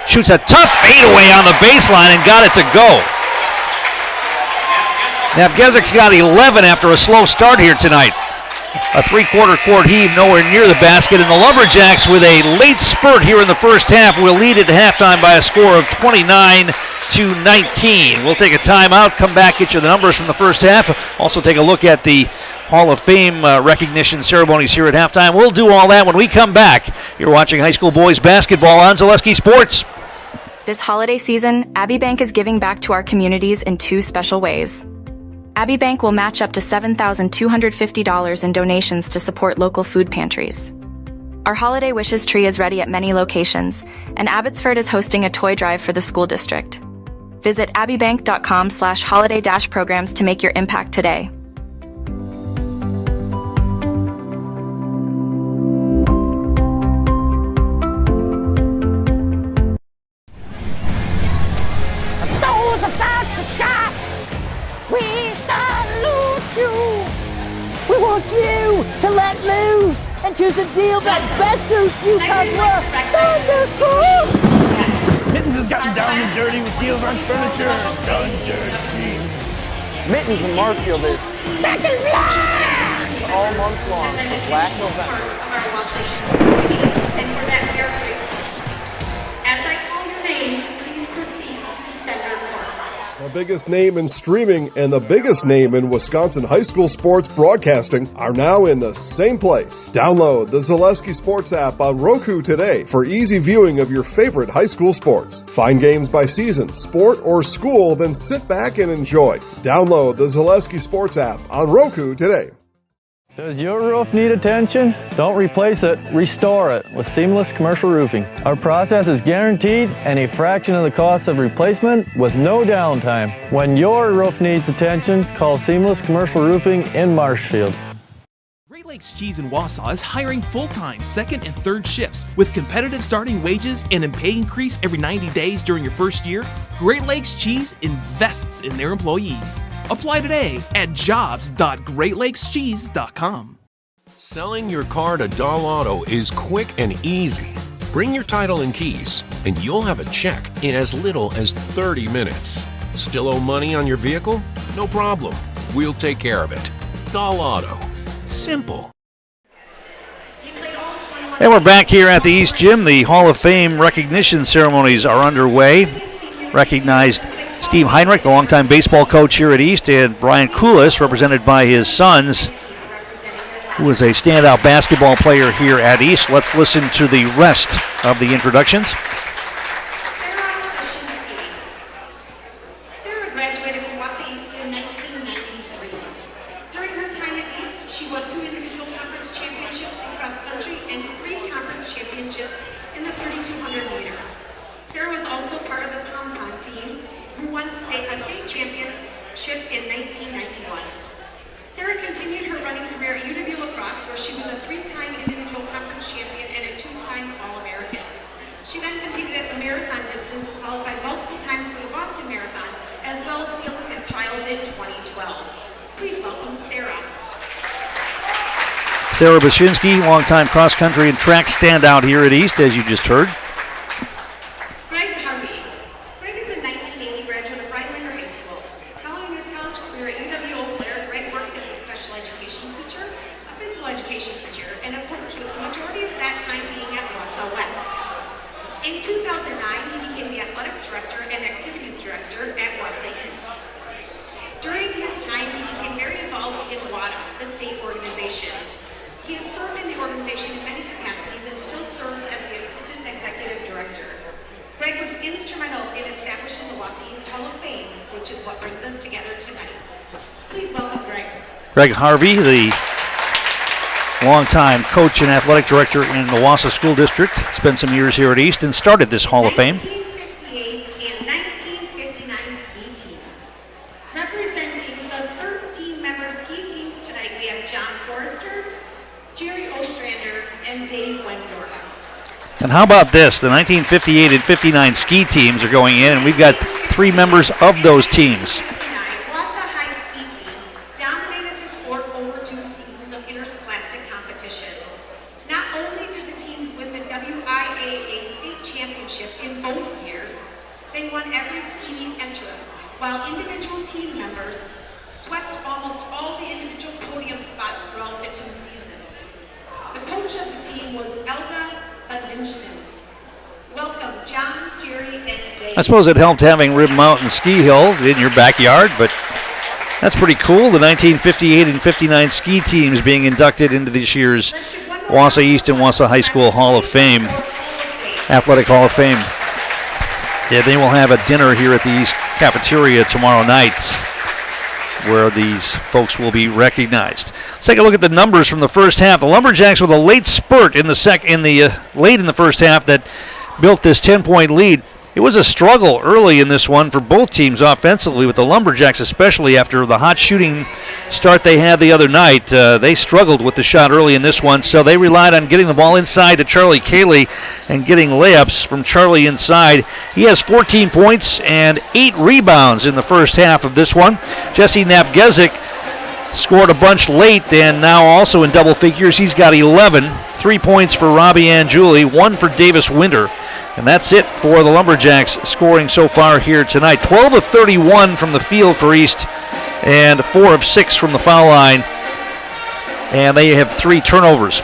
shoots a tough fadeaway on the baseline and got it to go. Nabgezik's got 11 after a slow start here tonight. A three-quarter court heave nowhere near the basket, and the Lumberjacks with a late spurt here in the first half will lead at halftime by a score of 29-19. We'll take a timeout, come back, get you the numbers from the first half. Also take a look at the Hall of Fame recognition ceremonies here at halftime. We'll do all that when we come back. You're watching high school boys basketball on Zaleski Sports. This holiday season, Abbey Bank is giving back to our communities in two special ways. Abbey Bank will match up to $7,250 in donations to support local food pantries. Our holiday wishes tree is ready at many locations, and Abbotsford is hosting a toy drive for the school district. Visit abbeybank.com/holiday-programs to make your impact today. Those about to shop, we salute you. We want you to let loose and choose a deal that best suits you, because we're thunderstruck. Mittens has gotten down and dirty with deals on furniture done dirt cheap. Mittens in Marshfield is back in black all month long for Black November. And for that hair break, as I call your name, please proceed to center court. The biggest name in streaming and the biggest name in Wisconsin high school sports broadcasting are now in the same place. Download the Zaleski Sports app on Roku today for easy viewing of your favorite high school sports. Find games by season, sport, or school, then sit back and enjoy. Download the Zaleski Sports app on Roku today. Does your roof need attention? Don't replace it, restore it with Seamless Commercial Roofing. Our process is guaranteed and a fraction of the cost of replacement with no downtime. When your roof needs attention, call Seamless Commercial Roofing in Marshfield. Great Lakes Cheese in Wausau is hiring full-time second and third shifts with competitive starting wages and a pay increase every 90 days during your first year. Great Lakes Cheese invests in their employees. Apply today at jobs.greatlakescheese.com. Selling your car to Doll Auto is quick and easy. Bring your title and keys, and you'll have a check in as little as 30 minutes. Still owe money on your vehicle? No problem. We'll take care of it. Doll Auto. Simple. And we're back here at the East Gym. The Hall of Fame recognition ceremonies are underway. Recognized Steve Heinrich, the longtime baseball coach here at East, and Brian Koulis, represented by his sons, who was a standout basketball player here at East. Let's listen to the rest of the introductions. Sarah graduated from Wausau East in 1993. During her time at East, she won 2 individual conference championships in cross country and 3 conference championships in the 3200 meter. Sarah was also part of the pom-pom team, who won a state championship in 1991. Sarah continued her running career at UW Lacrosse, where she was a 3-time individual conference champion and a 2-time All-American. She then competed at the marathon distance and qualified multiple times for the Boston Marathon, as well as the Olympic trials in 2012. Please welcome Sarah. Sarah Bashinsky, longtime cross-country and track standout here at East, as you just heard. Greg Harvey. Greg is a 1980 graduate of Rhinelander High School. Following his college career at UW Eau Claire, Greg worked as a special education teacher, a physical education teacher, and a coach, with the majority of that time being at Wausau West. In 2009, he became the athletic director and activities director at Wausau East. During his time, he became very involved in WIAA, the state organization. He has served in the organization in many capacities and still serves as the assistant executive director. Greg was instrumental in establishing the Wausau East Hall of Fame, which is what brings us together tonight. Please welcome Greg. Greg Harvey, the longtime coach and athletic director in the Wausau School District, spent some years here at East and started this Hall of Fame. 1958 and 1959 ski teams, representing the 14-member ski teams tonight. We have John Forrester, Jerry Ostrander, and Dave Wendorf. And how about this? The 1958 and 59 ski teams are going in, and we've got 3 members of those teams. Wausau High ski team dominated the sport over 2 seasons of interscholastic competition. Not only did the teams win the WIAA state championship in both years, they won every ski meet interim, while individual team members swept almost all the individual podium spots throughout the 2 seasons. The coach of the team was Elga Budvinsson. Welcome, John, Jerry, and Dave. I suppose it helped having Rib Mountain Ski Hill in your backyard, but that's pretty cool. The 1958 and 59 ski teams being inducted into this year's Wausau East and Wausau High School Hall of Fame, Athletic Hall of Fame. Yeah, they will have a dinner here at the East Cafeteria tomorrow night, where these folks will be recognized. Let's take a look at the numbers from the first half. The Lumberjacks with a late spurt in the late in the first half that built this 10-point lead. It was a struggle early in this one for both teams offensively, with the Lumberjacks especially after the hot shooting start they had the other night. They struggled with the shot early in this one, so they relied on getting the ball inside to Charlie Cayley and getting layups from Charlie inside. He has 14 points and 8 rebounds in the first half of this one. Jesse Napgezik scored a bunch late and now also in double figures. He's got 11. 3 points for Robbie Anjuli, 1 for Davis Winter. And that's it for the Lumberjacks scoring so far here tonight. 12 of 31 from the field for East and 4 of 6 from the foul line. And they have 3 turnovers.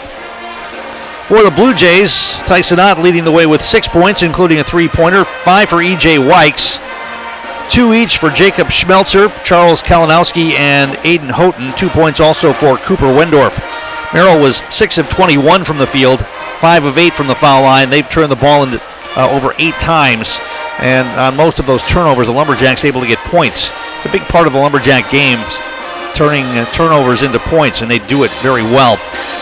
For the Blue Jays, Tyson Ott leading the way with 6 points, including a 3-pointer, 5 for E.J. Wykes, 2 each for Jacob Schmelzer, Charles Kalinowski, and Aiden Houghton. 2 points also for Cooper Wendorf. Merrill was 6 of 21 from the field, 5 of 8 from the foul line. They've turned the ball into over 8 times, and on most of those turnovers, the Lumberjacks able to get points. It's a big part of the Lumberjack games, turning turnovers into points, and they do it very well.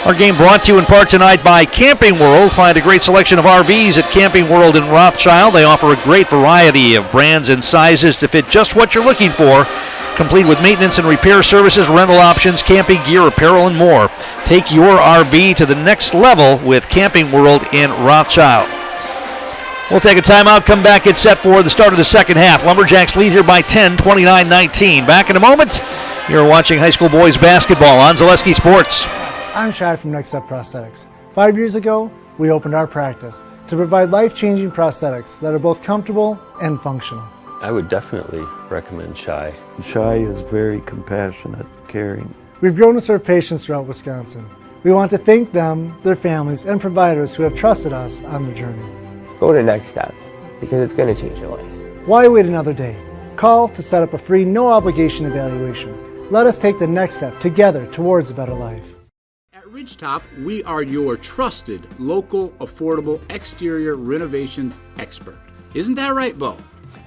Our game brought to you in part tonight by Camping World. Find a great selection of RVs at Camping World in Rothschild. They offer a great variety of brands and sizes to fit just what you're looking for, complete with maintenance and repair services, rental options, camping gear, apparel, and more. Take your RV to the next level with Camping World in Rothschild. We'll take a timeout, come back, get set for the start of the second half. Lumberjacks lead here by 10, 29-19. Back in a moment. You're watching high school boys basketball on Zaleski Sports. I'm Shad from Next Step Prosthetics. 5 years ago, we opened our practice to provide life-changing prosthetics that are both comfortable and functional. I would definitely recommend Shai. Shai is very compassionate, caring. We've grown to serve patients throughout Wisconsin. We want to thank them, their families, and providers who have trusted us on their journey. Go to Next Step, because it's going to change your life. Why wait another day? Call to set up a free, no-obligation evaluation. Let us take the next step together towards a better life. At Ridgetop, we are your trusted, local, affordable exterior renovations expert. Isn't that right, Bo?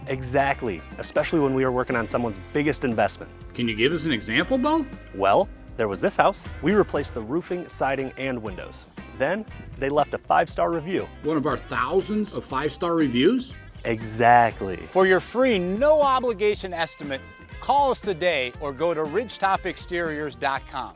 Exactly, especially when we are working on someone's biggest investment. Can you give us an example, Bo? Well, there was this house. We replaced the roofing, siding, and windows. Then, they left a 5-star review. One of our thousands of 5-star reviews? Exactly. For your free, no-obligation estimate, call us today or go to ridgetopexteriors.com.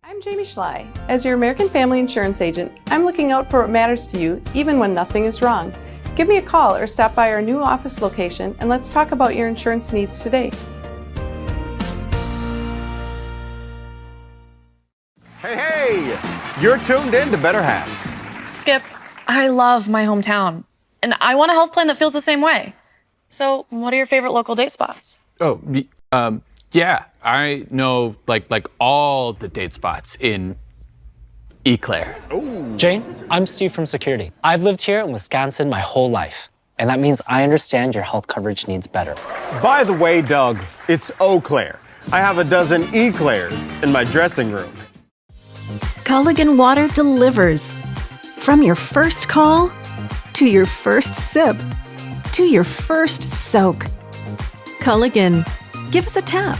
I'm Jamie Schley. As your American Family Insurance agent, I'm looking out for what matters to you, even when nothing is wrong. Give me a call or stop by our new office location and let's talk about your insurance needs today. Hey! You're tuned in to Better Halves. Skip, I love my hometown, and I want a health plan that feels the same way. So, what are your favorite local date spots? Oh, yeah, I know like all the date spots in Eau Claire. Jane, I'm Steve from Security. I've lived here in Wisconsin my whole life, and that means I understand your health coverage needs better. By the way, Doug, it's Eau Claire. I have a dozen Eclairs in my dressing room. Culligan Water delivers. From your first call, to your first sip, to your first soak. Culligan, give us a tap.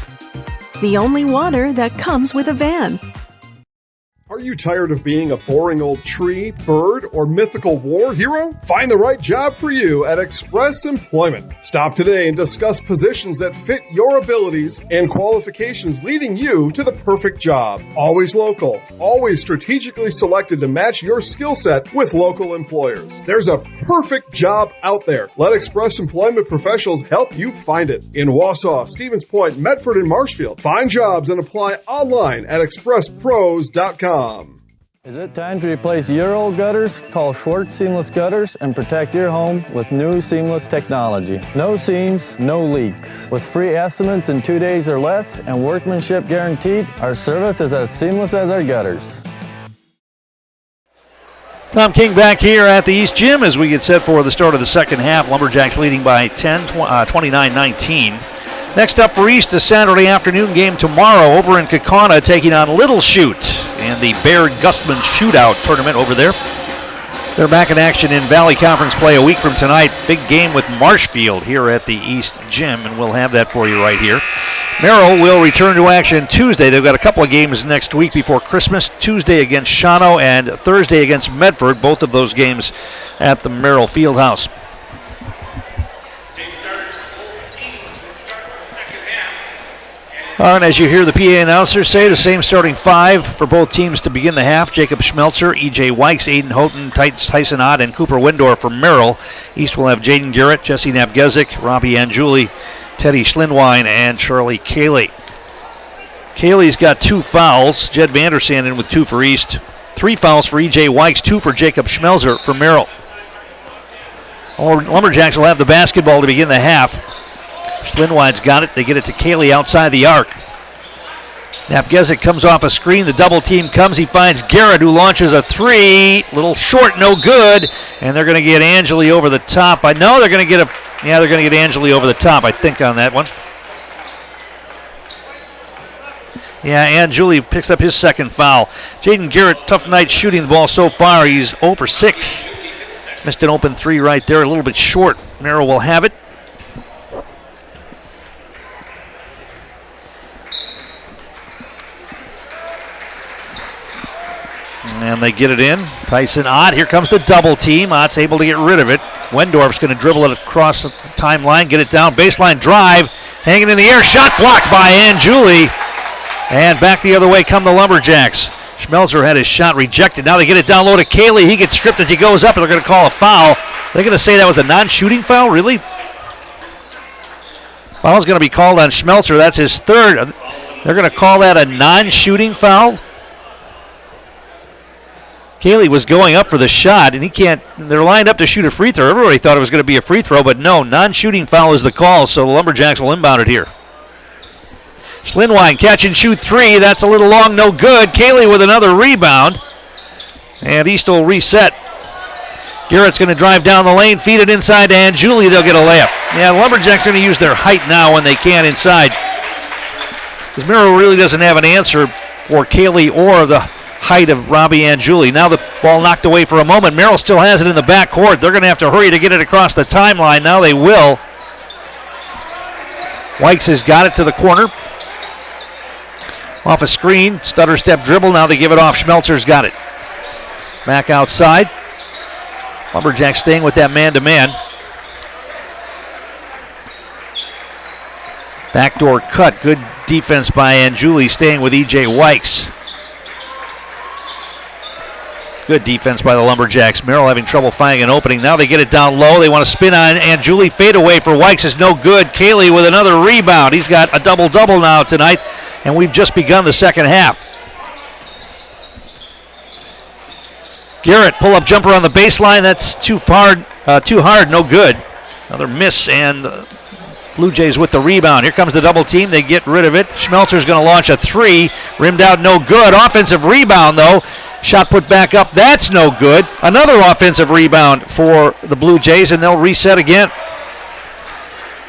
The only water that comes with a van. Are you tired of being a boring old tree, bird, or mythical war hero? Find the right job for you at Express Employment. Stop today and discuss positions that fit your abilities and qualifications, leading you to the perfect job. Always local, always strategically selected to match your skill set with local employers. There's a perfect job out there. Let Express Employment professionals help you find it. In Wausau, Stevens Point, Medford, and Marshfield. Find jobs and apply online at expresspros.com. Is it time to replace your old gutters? Call Schwartz Seamless Gutters and protect your home with new seamless technology. No seams, no leaks. With free estimates in 2 days or less and workmanship guaranteed, our service is as seamless as our gutters. Tom King back here at the East Gym as we get set for the start of the second half. Lumberjacks leading by 29-19. Next up for East, a Saturday afternoon game tomorrow over in Kaukauna, taking on Little Chute in the Baird Gustman Shootout tournament over there. They're back in action in Valley Conference play a week from tonight. Big game with Marshfield here at the East Gym, and we'll have that for you right here. Merrill will return to action Tuesday. They've got a couple of games next week before Christmas. Tuesday against Shawano and Thursday against Medford, both of those games at the Merrill Fieldhouse. And as you hear the PA announcer say, the same starting five for both teams to begin the half. Jacob Schmelzer, E.J. Wykes, Aiden Houghton, Tyson Ott, and Cooper Windor for Merrill. East will have Jaden Garrett, Jesse Nabgezik, Robbie Anjuli, Teddy Schlinwine, and Charlie Cayley. Cayley's got 2 fouls. Jed Vandersand in with 2 for East. 3 fouls for E.J. Wykes, 2 for Jacob Schmelzer for Merrill. Lumberjacks will have the basketball to begin the half. Schlinwine's got it. They get it to Cayley outside the arc. Nabgezik comes off a screen. The double team comes. He finds Garrett, who launches a 3. Little short, no good. And they're going to get Anjuli over the top. I know they're going to get they're going to get Anjuli over the top, I think, on that one. Yeah, Anjuli picks up his second foul. Jaden Garrett, tough night shooting the ball so far. He's 0 for 6. Missed an open 3 right there, a little bit short. Merrill will have it. And they get it in. Tyson Ott. Here comes the double team. Ott's able to get rid of it. Wendorf's going to dribble it across the timeline, get it down. Baseline drive. Hanging in the air. Shot blocked by Anjuli. And back the other way come the Lumberjacks. Schmelzer had his shot rejected. Now they get it down low to Cayley. He gets stripped as he goes up, and they're going to call a foul. They're going to say that was a non-shooting foul? Really? Foul's going to be called on Schmelzer. That's his third. They're going to call that a non-shooting foul? Cayley was going up for the shot, and they're lined up to shoot a free throw. Everybody thought it was going to be a free throw, but no, non-shooting foul is the call, so the Lumberjacks will inbound it here. Schlinwine, catch and shoot 3. That's a little long, no good. Cayley with another rebound, and East will reset. Garrett's going to drive down the lane, feed it inside to Anjuli. They'll get a layup. Yeah, the Lumberjacks are going to use their height now when they can inside, because Merrill really doesn't have an answer for Cayley or the height of Robbie Anjuli. Now the ball knocked away for a moment. Merrill still has it in the backcourt. They're going to have to hurry to get it across the timeline. Now they will. Wykes has got it to the corner. Off a screen, stutter step dribble. Now they give it off. Schmelzer's got it. Back outside. Lumberjacks staying with that man-to-man. Backdoor cut. Good defense by Anjuli, staying with E.J. Wykes. Good defense by the Lumberjacks. Merrill having trouble finding an opening. Now they get it down low. They want to spin on Anjuli. Fade away for Wykes is no good. Cayley with another rebound. He's got a double-double now tonight, and we've just begun the second half. Garrett, pull-up jumper on the baseline. That's too hard, no good. Another miss, and Blue Jays with the rebound. Here comes the double team. They get rid of it. Schmelzer's going to launch a 3. Rimmed out, no good. Offensive rebound, though. Shot put back up. That's no good. Another offensive rebound for the Blue Jays, and they'll reset again.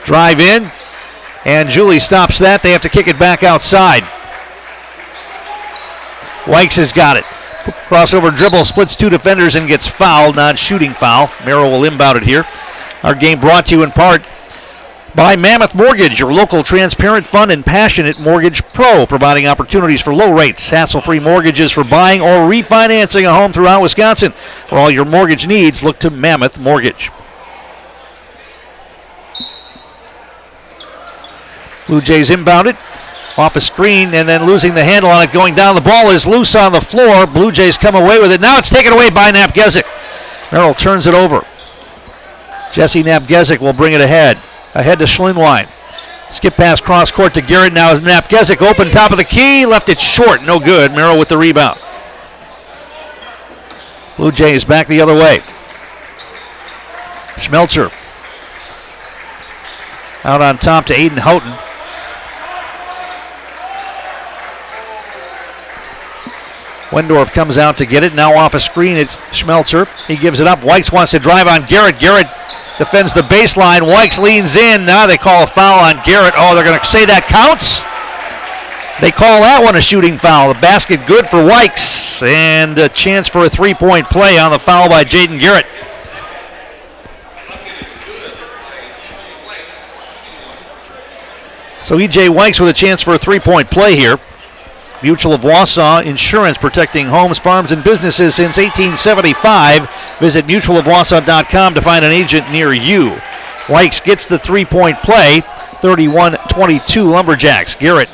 Drive in, and Anjuli stops that. They have to kick it back outside. Wykes has got it. Crossover dribble, splits 2 defenders and gets fouled. Non-shooting foul. Merrill will inbound it here. Our game brought to you in part By Mammoth Mortgage, your local transparent, fun, and passionate mortgage pro, providing opportunities for low rates, hassle-free mortgages for buying or refinancing a home throughout Wisconsin. For all your mortgage needs, look to Mammoth Mortgage. Blue Jays inbounded off a screen and then losing the handle on it, going down. The ball is loose on the floor. Blue Jays come away with it. Now it's taken away by Napgezik. Merrill turns it over. Jesse Napgezik will bring it ahead. Ahead to Schlinwine. Skip pass cross court to Garrett. Now is Napgezik open top of the key. Left it short. No good. Merrill with the rebound. Blue Jays back the other way. Schmelzer. Out on top to Aiden Houghton. Wendorf comes out to get it. Now off a screen at Schmelzer. He gives it up. Wykes wants to drive on Garrett. Garrett defends the baseline. Wykes leans in. Now they call a foul on Garrett. Oh, they're going to say that counts? They call that one a shooting foul. The basket good for Wykes. And a chance for a three-point play on the foul by Jaden Garrett. So E.J. Wykes with a chance for a three-point play here. Mutual of Wausau Insurance, protecting homes, farms, and businesses since 1875. Visit mutualofwausau.com to find an agent near you. Wykes gets the three-point play, 31-22 Lumberjacks. Garrett,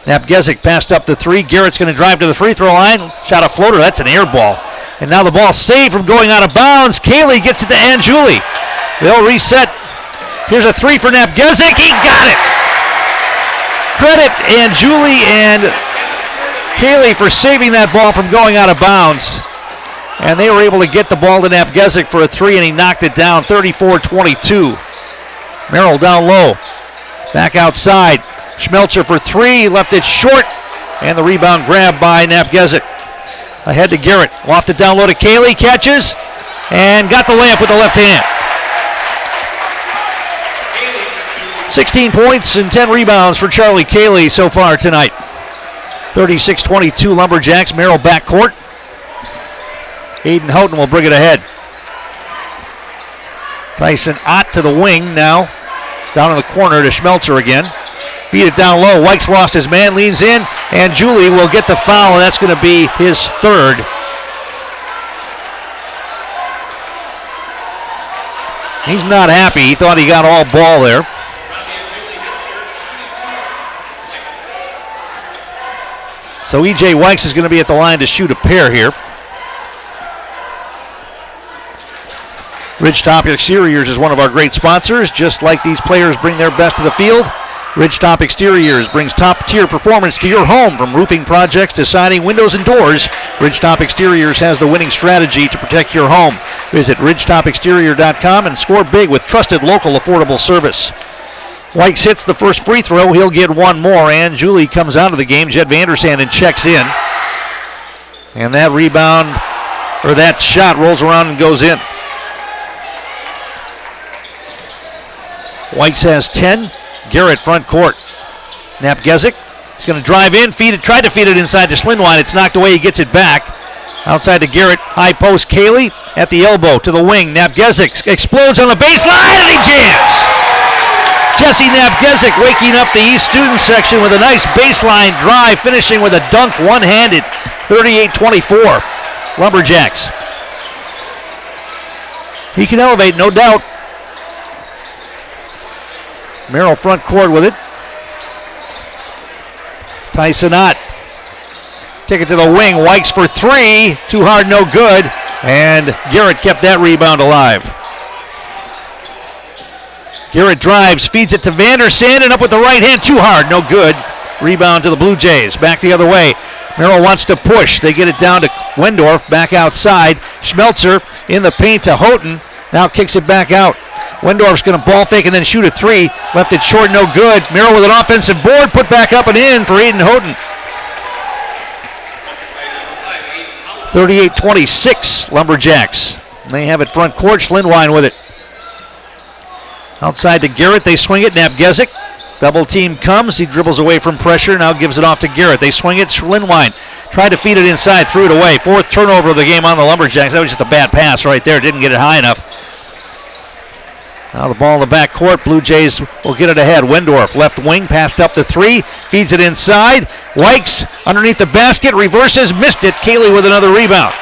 Napgezik passed up the three. Garrett's going to drive to the free throw line. Shot a floater. That's an air ball. And now the ball saved from going out of bounds. Cayley gets it to Anjuli. They'll reset. Here's a three for Napgezik. He got it. Credit Anjuli and Cayley for saving that ball from going out of bounds. And they were able to get the ball to Napgezik for a three, and he knocked it down, 34-22. Merrill down low. Back outside. Schmelzer for three, left it short, and the rebound grabbed by Napgezik. Ahead to Garrett. Lofted down low to Cayley, catches, and got the layup with the left hand. 16 points and 10 rebounds for Charlie Cayley so far tonight. 36-22 Lumberjacks. Merrill backcourt. Aiden Houghton will bring it ahead. Tyson Ott to the wing now. Down in the corner to Schmelzer again. Beat it down low. Wykes lost his man, leans in, and Julie will get the foul, and that's going to be his third. He's not happy. He thought he got all ball there. So E.J. Wykes is going to be at the line to shoot a pair here. Ridgetop Exteriors is one of our great sponsors. Just like these players bring their best to the field, Ridgetop Exteriors brings top-tier performance to your home. From roofing projects to siding, windows, and doors, Ridgetop Exteriors has the winning strategy to protect your home. Visit ridgetopexterior.com and score big with trusted local affordable service. Wykes hits the first free throw. He'll get one more, and Julie comes out of the game. Jed Vandersanden checks in. And that rebound, or that shot, rolls around and goes in. Wykes has 10. Garrett front court. Napgezik is going to drive in, feed it, tried to feed it inside to Schlinwine. It's knocked away. He gets it back. Outside to Garrett. High post. Cayley at the elbow to the wing. Napgezik explodes on the baseline, and he jams. Jesse Napgezik waking up the East student section with a nice baseline drive, finishing with a dunk one-handed. 38-24. Lumberjacks. He can elevate, no doubt. Merrill front court with it. Tyson Ott. Kick it to the wing. Wykes for three. Too hard, no good. And Garrett kept that rebound alive. Garrett drives, feeds it to Vandersanden, up with the right hand. Too hard, no good. Rebound to the Blue Jays. Back the other way. Merrill wants to push. They get it down to Wendorf. Back outside. Schmelzer in the paint to Houghton. Now kicks it back out. Wendorf's going to ball fake and then shoot a three. Left it short, no good. Merrill with an offensive board. Put back up and in for Aiden Houghton. 38-26 Lumberjacks. And they have it front court. Schlinwine with it. Outside to Garrett. They swing it. Napgezik. Double team comes. He dribbles away from pressure. Now gives it off to Garrett. They swing it. Schlinwine tried to feed it inside. Threw it away. Fourth turnover of the game on the Lumberjacks. That was just a bad pass right there. Didn't get it high enough. Now the ball in the back court. Blue Jays will get it ahead. Wendorf, left wing, passed up to 3. Feeds it inside. Wykes underneath the basket. Reverses, missed it. Cayley with another rebound.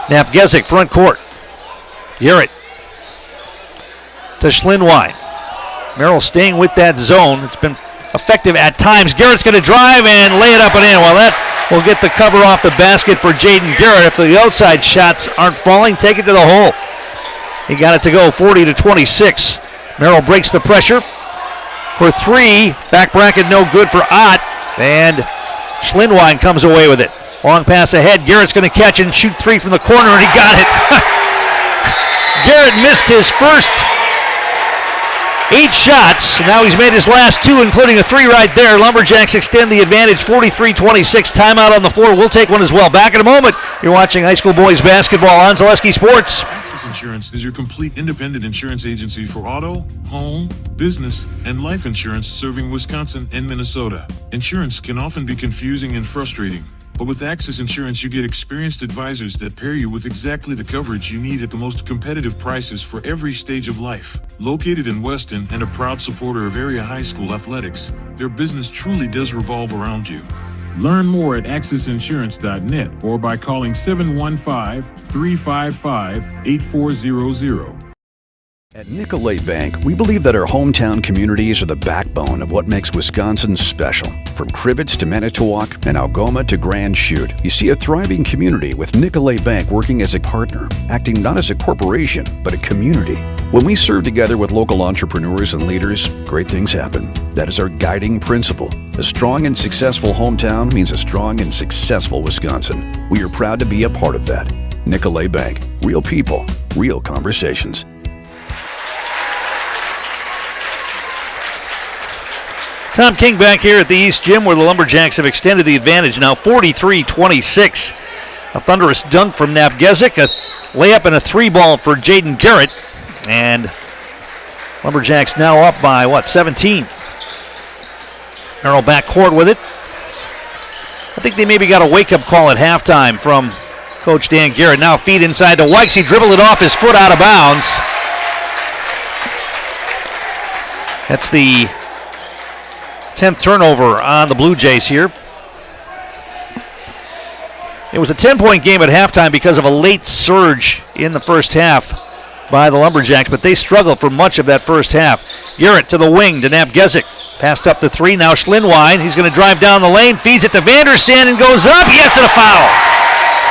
Napgezik, front court. Garrett to Schlinwine. Merrill staying with that zone. It's been effective at times. Garrett's going to drive and lay it up and in. Well, that will get the cover off the basket for Jaden Garrett. If the outside shots aren't falling, take it to the hole. He got it to go 40-26. Merrill breaks the pressure for 3. Back bracket no good for Ott. And Schlinwine comes away with it. Long pass ahead. Garrett's going to catch and shoot 3 from the corner, and he got it. Garrett missed his first 8 shots. Now he's made his last 2, including a 3 right there. Lumberjacks extend the advantage, 43-26. Timeout on the floor. We'll take one as well. Back in a moment. You're watching high school boys basketball on Zaleski Sports. Insurance is your complete independent insurance agency for auto, home, business, and life insurance serving Wisconsin and Minnesota. Insurance can often be confusing and frustrating, but with Axis Insurance you get experienced advisors that pair you with exactly the coverage you need at the most competitive prices for every stage of life. Located in Weston and a proud supporter of area high school athletics, their business truly does revolve around you. Learn more at AxisInsurance.net or by calling 715-355-8400. At Nicolay Bank, we believe that our hometown communities are the backbone of what makes Wisconsin special. From Crivets to Manitowoc and Algoma to Grand Chute, you see a thriving community with Nicolay Bank working as a partner, acting not as a corporation, but a community. When we serve together with local entrepreneurs and leaders, great things happen. That is our guiding principle. A strong and successful hometown means a strong and successful Wisconsin. We are proud to be a part of that. Nicolay Bank. Real people, real conversations. Tom King back here at the East Gym where the Lumberjacks have extended the advantage now 43-26. A thunderous dunk from Napgezik, a layup and a 3-ball for Jaden Garrett. And Lumberjacks now up by, 17? Merrill back court with it. I think they maybe got a wake-up call at halftime from Coach Dan Garrett. Now feed inside to Wykes. He dribbled it off his foot out of bounds. That's the 10th turnover on the Blue Jays here. It was a 10-point game at halftime because of a late surge in the first half by the Lumberjacks, but they struggled for much of that first half. Garrett to the wing to Napgezik. Passed up to 3, now Schlinwine. He's going to drive down the lane, feeds it to Vandersand and goes up. Yes, and a foul.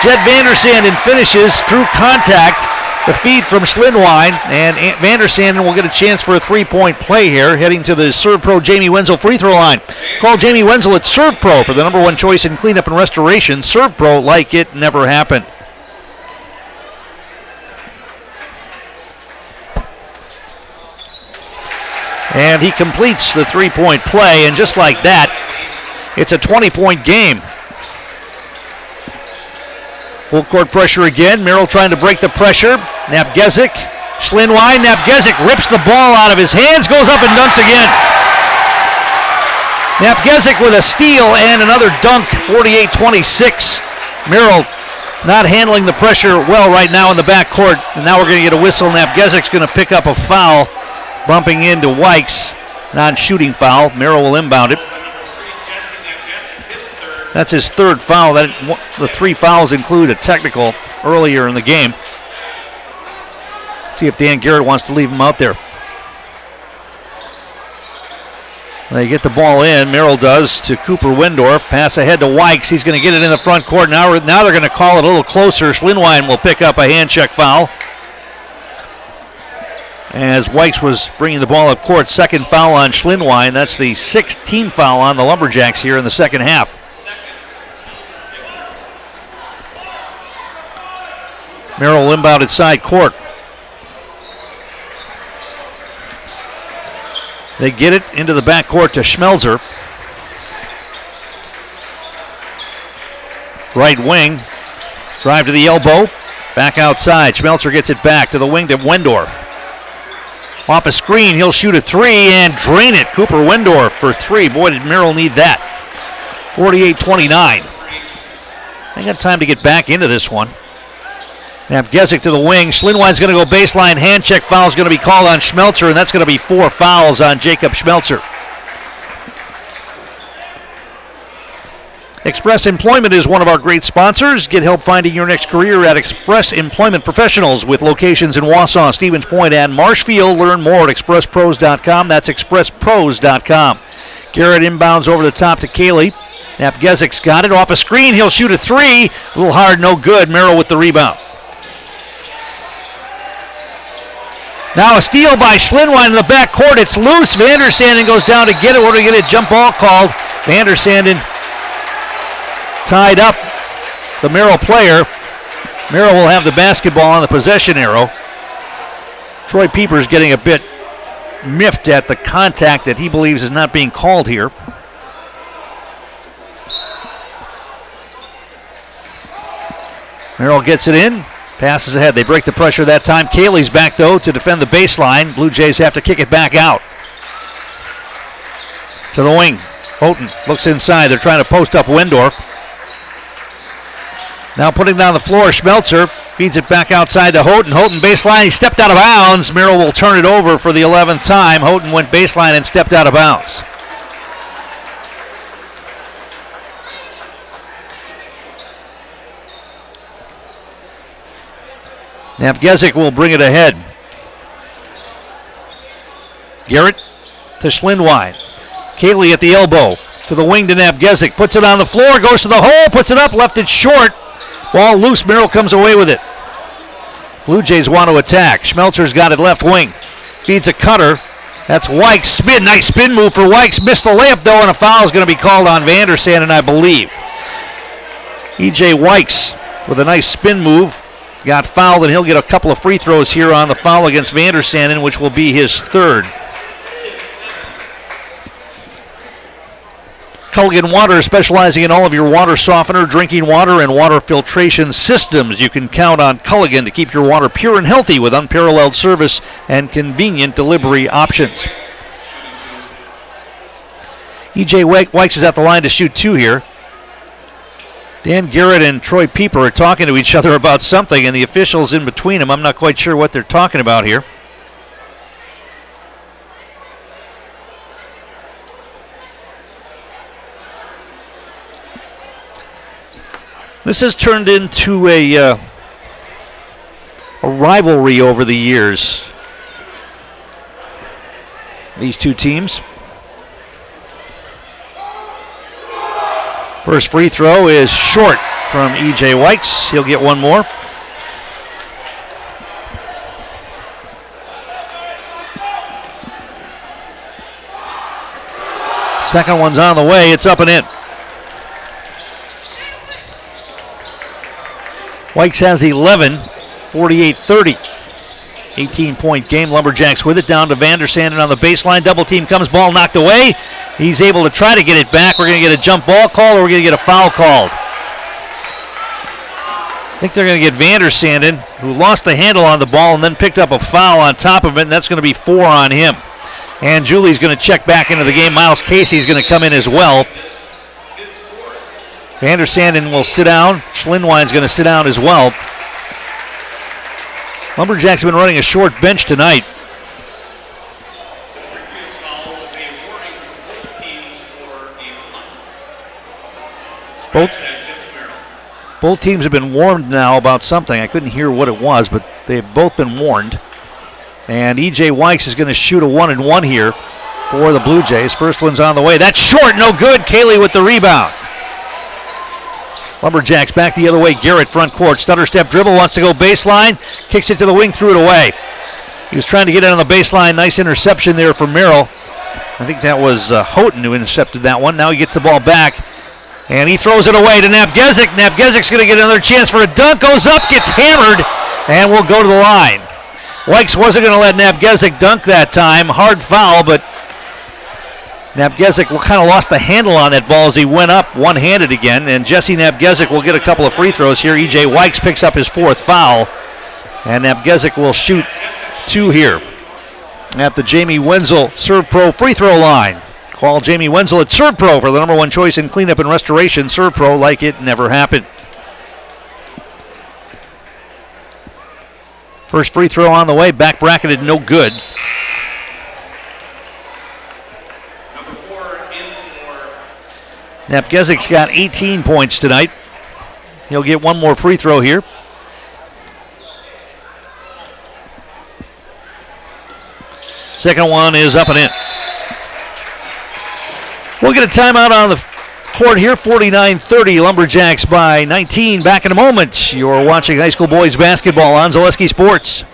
Jed Vandersand finishes through contact. The feed from Schlinwine, and Vandersand will get a chance for a 3-point play here, heading to the Serve Pro Jamie Wenzel free throw line. Call Jamie Wenzel at Serve Pro for the #1 choice in cleanup and restoration. Serve Pro like it never happened. And he completes the 3-point play, and just like that, it's a 20-point game. Full court pressure again. Merrill trying to break the pressure. Napgezik, Schlinwine. Napgezik rips the ball out of his hands, goes up and dunks again. Napgezik with a steal and another dunk, 48-26. Merrill not handling the pressure well right now in the backcourt. And now we're going to get a whistle. Napgezik's going to pick up a foul, bumping into Wykes. Non-shooting foul. Merrill will inbound it. That's his 3rd foul. The 3 fouls include a technical earlier in the game. See if Dan Garrett wants to leave him out there. They get the ball in. Merrill does to Cooper Wendorf. Pass ahead to Wykes. He's going to get it in the front court. Now they're going to call it a little closer. Schlinwine will pick up a hand check foul. As Wykes was bringing the ball up court, 2nd foul on Schlinwine. That's the 6th team foul on the Lumberjacks here in the second half. Merrill inbound at side court. They get it into the backcourt to Schmelzer. Right wing. Drive to the elbow. Back outside. Schmelzer gets it back to the wing to Wendorf. Off a screen, he'll shoot a 3 and drain it. Cooper Wendorf for 3. Boy, did Merrill need that. 48-29. They got time to get back into this one. Napgezik to the wing. Schlinwine's going to go baseline. Hand check foul is going to be called on Schmelzer, and that's going to be 4 fouls on Jacob Schmelzer. Express Employment is one of our great sponsors. Get help finding your next career at Express Employment Professionals with locations in Wausau, Stevens Point, and Marshfield. Learn more at expresspros.com. That's expresspros.com. Garrett inbounds over the top to Cayley. Napgezik's got it off a screen. He'll shoot a 3. A little hard, no good. Merrill with the rebound. Now a steal by Schlinwine in the backcourt. It's loose. Vandersanden goes down to get it. We're going to get a jump ball called. Vandersanden tied up the Merrill player. Merrill will have the basketball on the possession arrow. Troy Pieper's getting a bit miffed at the contact that he believes is not being called here. Merrill gets it in, passes ahead. They break the pressure that time. Cayley's back, though, to defend the baseline. Blue Jays have to kick it back out. To the wing. Houghton looks inside. They're trying to post up Wendorf. Now putting down the floor, Schmelzer feeds it back outside to Houghton. Houghton baseline, he stepped out of bounds. Merrill will turn it over for the 11th time. Houghton went baseline and stepped out of bounds. Napgezik will bring it ahead. Garrett to Schlinwine. Cayley at the elbow. To the wing to Napgezik. Puts it on the floor, goes to the hole, puts it up, left it short. Ball loose, Merrill comes away with it. Blue Jays want to attack. Schmelzer's got it left wing. Feeds a cutter. That's Wykes. Spin, nice spin move for Wykes. Missed the layup though, and a foul is going to be called on Vandersanden, I believe. E.J. Wykes with a nice spin move. Got fouled, and he'll get a couple of free throws here on the foul against Vandersanden, which will be his 3rd. Culligan Water, specializing in all of your water softener, drinking water, and water filtration systems. You can count on Culligan to keep your water pure and healthy with unparalleled service and convenient delivery options. E.J. Wykes is at the line to shoot 2 here. Dan Garrett and Troy Pieper are talking to each other about something, and the officials in between them, I'm not quite sure what they're talking about here. This has turned into a rivalry over the years. These two teams. First free throw is short from E.J. Wykes. He'll get one more. Second one's on the way. It's up and in. Wykes has 11, 48-30. 18-point game. Lumberjacks with it down to Vandersanden on the baseline. Double team comes, ball knocked away. He's able to try to get it back. We're going to get a jump ball call, or we're going to get a foul called. I think they're going to get Vandersanden, who lost the handle on the ball and then picked up a foul on top of it, and that's going to be 4 on him. And Julie's going to check back into the game. Miles Casey's going to come in as well. Vandersanden will sit down. Schlinwine's going to sit down as well. Lumberjacks have been running a short bench tonight. Both teams have been warned now about something. I couldn't hear what it was, but they've both been warned. And E.J. Wykes is going to shoot a 1-and-1 here for the Blue Jays. First one's on the way. That's short, no good. Cayley with the rebound. Lumberjacks back the other way. Garrett front court. Stutter step dribble. Wants to go baseline. Kicks it to the wing. Threw it away. He was trying to get it on the baseline. Nice interception there for Merrill. I think that was Houghton who intercepted that one. Now he gets the ball back. And he throws it away to Napgezik. Napgezik's going to get another chance for a dunk. Goes up. Gets hammered. And will go to the line. Wykes wasn't going to let Napgezik dunk that time. Hard foul, but Napgezik kind of lost the handle on that ball as he went up one-handed again, and Jesse Napgezik will get a couple of free throws here. E.J. Wykes picks up his 4th foul, and Napgezik will shoot 2 here at the Jamie Wenzel Serve Pro free throw line. Call Jamie Wenzel at Serve Pro for the #1 choice in cleanup and restoration. Serve Pro like it never happened. First free throw on the way, back bracketed, no good. Napgezik's got 18 points tonight. He'll get one more free throw here. Second one is up and in. We'll get a timeout on the court here. 49-30, Lumberjacks by 19. Back in a moment. You're watching high school boys basketball on Zaleski Sports.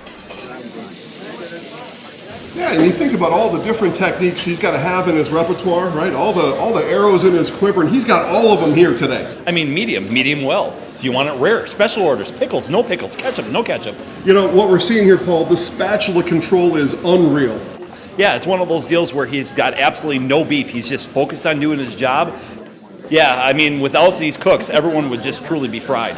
Yeah, and you think about all the different techniques he's got to have in his repertoire, right? All the arrows in his quiver, and he's got all of them here today. I mean, medium well. Do you want it rare? Special orders, pickles, no pickles, ketchup, no ketchup. You know, what we're seeing here, Paul, the spatula control is unreal. Yeah, it's one of those deals where he's got absolutely no beef. He's just focused on doing his job. Yeah, I mean, without these cooks, everyone would just truly be fried.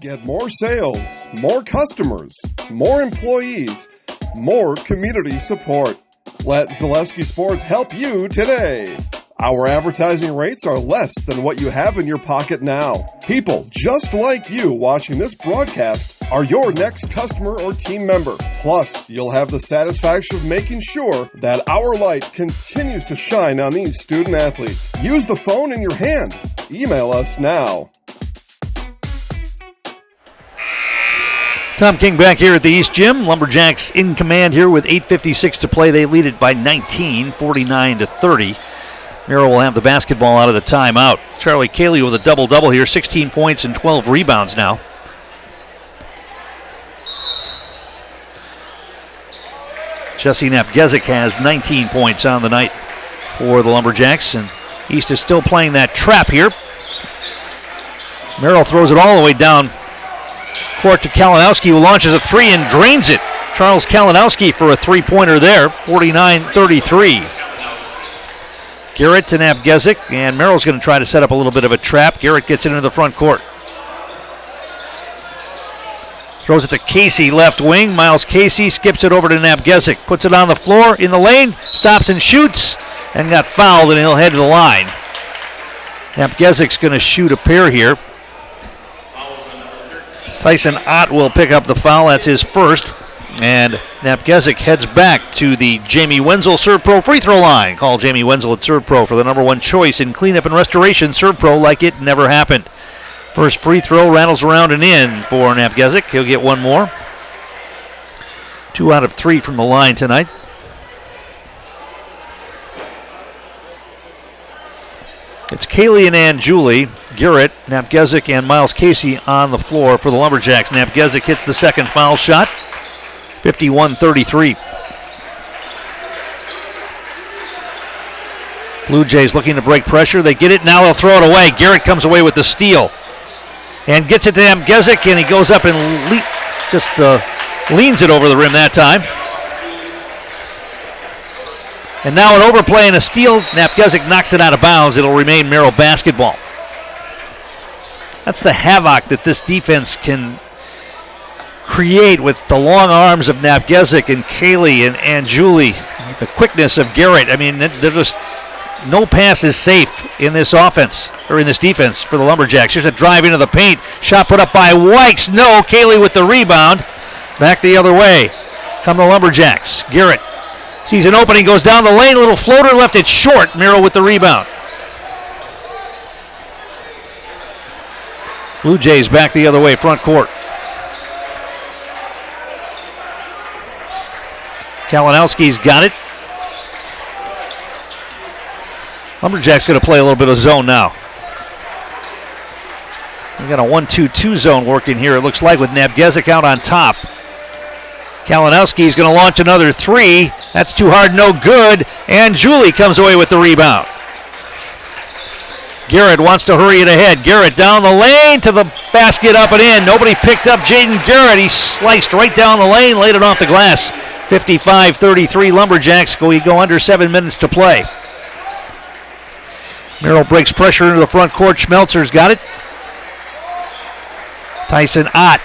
Get more sales, more customers, more employees, more community support. Let Zaleski Sports help you today. Our advertising rates are less than what you have in your pocket now. People just like you watching this broadcast are your next customer or team member. Plus, you'll have the satisfaction of making sure that our light continues to shine on these student athletes. Use the phone in your hand. Email us now. Tom King back here at the East Gym. Lumberjacks in command here with 8:56 to play. They lead it by 19, 49-30. Merrill will have the basketball out of the timeout. Charlie Cayley with a double-double here, 16 points and 12 rebounds now. Jesse Napgezik has 19 points on the night for the Lumberjacks, and East is still playing that trap here. Merrill throws it all the way down court to Kalinowski, who launches a three and drains it. Charles Kalinowski for a three-pointer there, 49-33. Garrett to Napgezik, and Merrill's going to try to set up a little bit of a trap. Garrett gets it into the front court. Throws it to Casey, left wing. Miles Casey skips it over to Napgezik. Puts it on the floor, in the lane, stops and shoots, and got fouled, and he'll head to the line. Napgezik's going to shoot a pair here. Tyson Ott will pick up the foul. That's his first. And Napgezik heads back to the Jamie Wenzel Serve Pro free throw line. Call Jamie Wenzel at Serve Pro for the #1 choice in cleanup and restoration. Serve Pro like it never happened. First free throw rattles around and in for Napgezik. He'll get one more. 2 out of 3 from the line tonight. It's Kaylee and Ann Julie, Garrett, Napgezik, and Miles Casey on the floor for the Lumberjacks. Napgezik hits the second foul shot, 51-33. Blue Jays looking to break pressure. They get it. Now they'll throw it away. Garrett comes away with the steal and gets it to Napgezik, and he goes up and leans it over the rim that time. And now an overplay and a steal. Napgezik knocks it out of bounds. It'll remain Merrill basketball. That's the havoc that this defense can create with the long arms of Napgezik and Kaylee and Julie. The quickness of Garrett. I mean, there's just no pass is safe in this offense, or in this defense for the Lumberjacks. Here's a drive into the paint. Shot put up by Wykes. No, Kaylee with the rebound. Back the other way come the Lumberjacks. Garrett sees an opening, goes down the lane, a little floater, left it short. Merrill with the rebound. Blue Jays back the other way, front court. Kalinowski's got it. Lumberjacks going to play a little bit of zone now. We got a 1-2-2 zone working here, it looks like, with Napgezik out on top. Kalinowski's going to launch another three. That's too hard, no good. And Julie comes away with the rebound. Garrett wants to hurry it ahead. Garrett down the lane to the basket, up and in. Nobody picked up Jaden Garrett. He sliced right down the lane, laid it off the glass. 55-33 Lumberjacks. We go under 7 minutes to play. Merrill breaks pressure into the front court. Schmelzer's got it. Tyson Ott.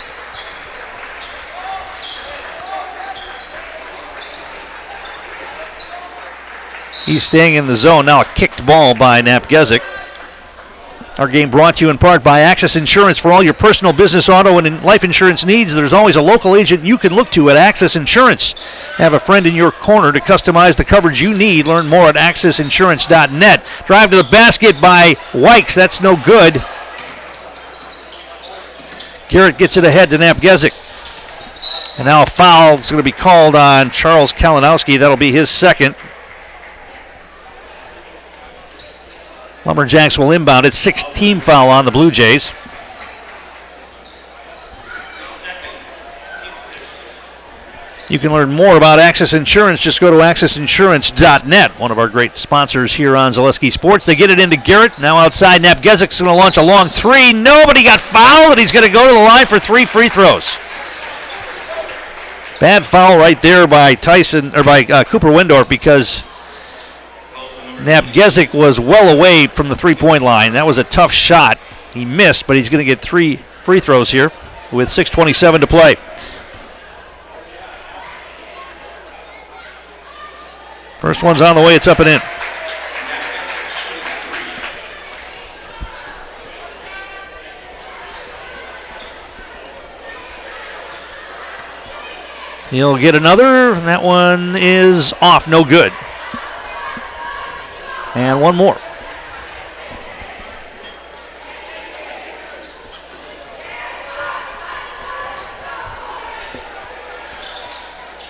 He's staying in the zone. Now a kicked ball by Napgezik. Our game brought to you in part by Access Insurance. For all your personal, business, auto, and life insurance needs, there's always a local agent you can look to at Access Insurance. Have a friend in your corner to customize the coverage you need. Learn more at accessinsurance.net. Drive to the basket by Wykes. That's no good. Garrett gets it ahead to Napgezik. And now a foul is going to be called on Charles Kalinowski. That'll be his second. Lumberjacks will inbound it. 6th-team foul on the Blue Jays. You can learn more about Access Insurance. Just go to accessinsurance.net, one of our great sponsors here on Zaleski Sports. They get it into Garrett. Now outside, Napgezik's going to launch a long three. Nobody got fouled, and he's going to go to the line for 3 free throws. Bad foul right there by Cooper Wendorf, because Napgezik was well away from the three-point line. That was a tough shot. He missed, but he's going to get 3 free throws here with 6:27 to play. First one's on the way. It's up and in. He'll get another. That one is off. No good. And one more.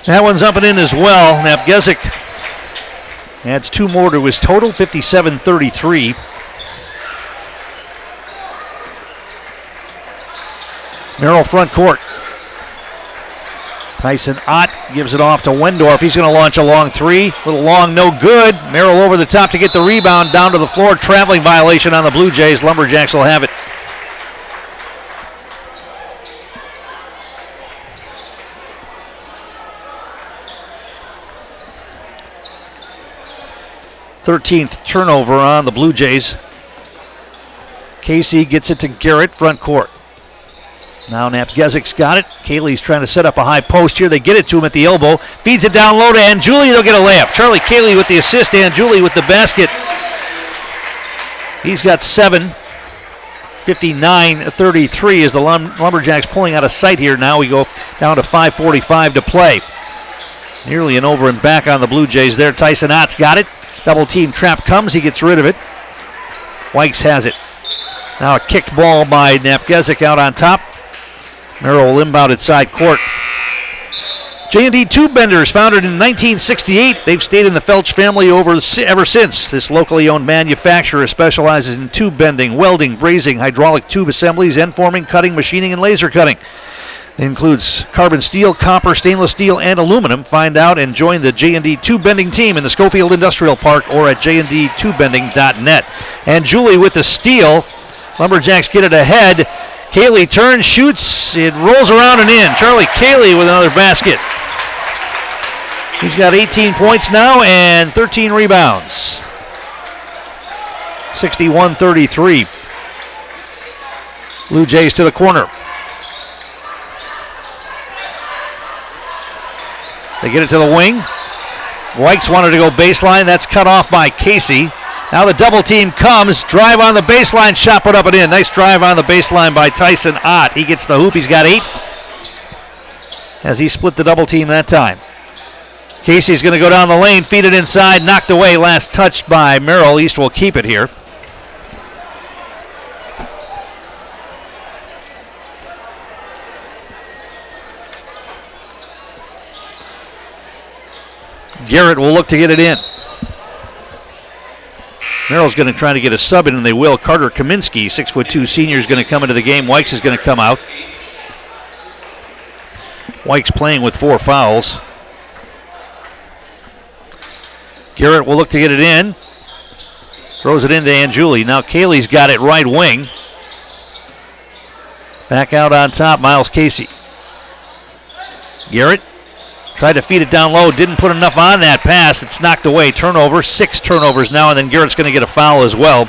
That one's up and in as well. Napgezik adds 2 more to his total, 57-33. Merrill front court. Tyson Ott gives it off to Wendorf. He's going to launch a long three. Little long, no good. Merrill over the top to get the rebound. Down to the floor. Traveling violation on the Blue Jays. Lumberjacks will have it. Thirteenth turnover on the Blue Jays. Casey gets it to Garrett, front court. Now Napgezik's got it. Cayley's trying to set up a high post here. They get it to him at the elbow. Feeds it down low to Anjuli. They'll get a layup. Charlie Cayley with the assist. Anjuli with the basket. He's got 7. 59-33 as the Lumberjacks pulling out of sight here. Now we go down to 5:45 to play. Nearly an over and back on the Blue Jays there. Tyson Ott's got it. Double team trap comes. He gets rid of it. Wykes has it. Now a kicked ball by Napgezik out on top. Merrill will inbound at side court. J&D Tube Benders, founded in 1968. They've stayed in the Felch family ever since. This locally owned manufacturer specializes in tube bending, welding, brazing, hydraulic tube assemblies, end forming, cutting, machining, and laser cutting. It includes carbon steel, copper, stainless steel, and aluminum. Find out and join the J&D Tube Bending team in the Schofield Industrial Park or at jndtubebending.net. And Julie with the steal. Lumberjacks get it ahead. Cayley turns, shoots, it rolls around and in. Charlie Cayley with another basket. He's got 18 points now and 13 rebounds. 61-33. Blue Jays to the corner. They get it to the wing. Wykes wanted to go baseline. That's cut off by Casey. Now the double team comes. Drive on the baseline. Shot put up and in. Nice drive on the baseline by Tyson Ott. He gets the hoop. He's got 8 as he split the double team that time. Casey's going to go down the lane. Feed it inside. Knocked away. Last touched by Merrill. East will keep it here. Garrett will look to get it in. Merrill's going to try to get a sub in, and they will. Carter Kaminsky, 6'2" senior, is going to come into the game. Wykes is going to come out. Wykes playing with 4 fouls. Garrett will look to get it in. Throws it into Anjuli. Now Cayley's got it right wing. Back out on top, Miles Casey. Garrett tried to feed it down low, didn't put enough on that pass. It's knocked away. Turnover, 6 turnovers now, and then Garrett's going to get a foul as well.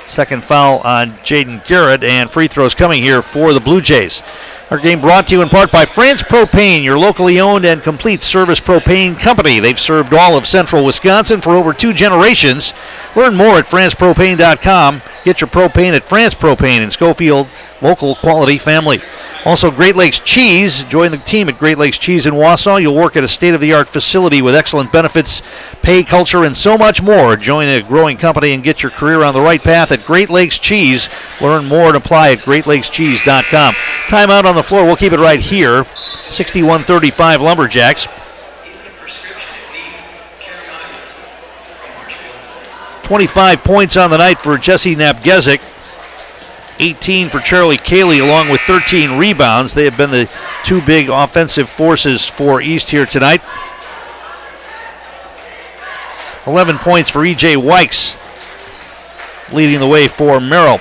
Second foul on Jaden Garrett, and free throws coming here for the Blue Jays. Our game brought to you in part by France Propane, your locally owned and complete service propane company. They've served all of central Wisconsin for over 2 generations. Learn more at francepropane.com. Get your propane at France Propane in Schofield, local quality family. Also, Great Lakes Cheese. Join the team at Great Lakes Cheese in Wausau. You'll work at a state-of-the-art facility with excellent benefits, pay culture, and so much more. Join a growing company and get your career on the right path at Great Lakes Cheese. Learn more and apply at greatlakescheese.com. Timeout on the floor. We'll keep it right here. 61-35 Lumberjacks. 25 points on the night for Jesse Napgezik. 18 for Charlie Cayley, along with 13 rebounds. They have been the 2 big offensive forces for East here tonight. 11 points for E.J. Wykes, leading the way for Merrill.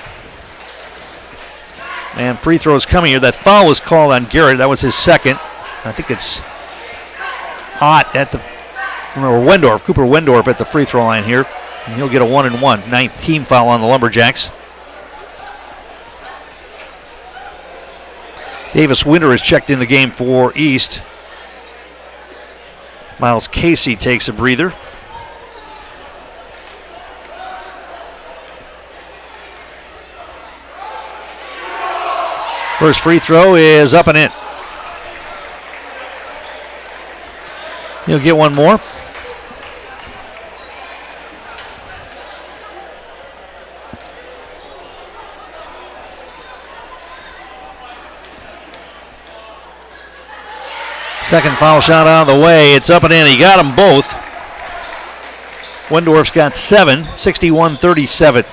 And free throws coming here. That foul was called on Garrett. That was his second. I think it's Ott at the, or Wendorf, Cooper Wendorf at the free throw line here. And he'll get a 1-and-1. 9th team foul on the Lumberjacks. Davis Winter has checked in the game for East. Miles Casey takes a breather. First free throw is up and in. He'll get one more. Second foul shot on the way. It's up and in. He got them both. Wendorf's got 7, 61-37.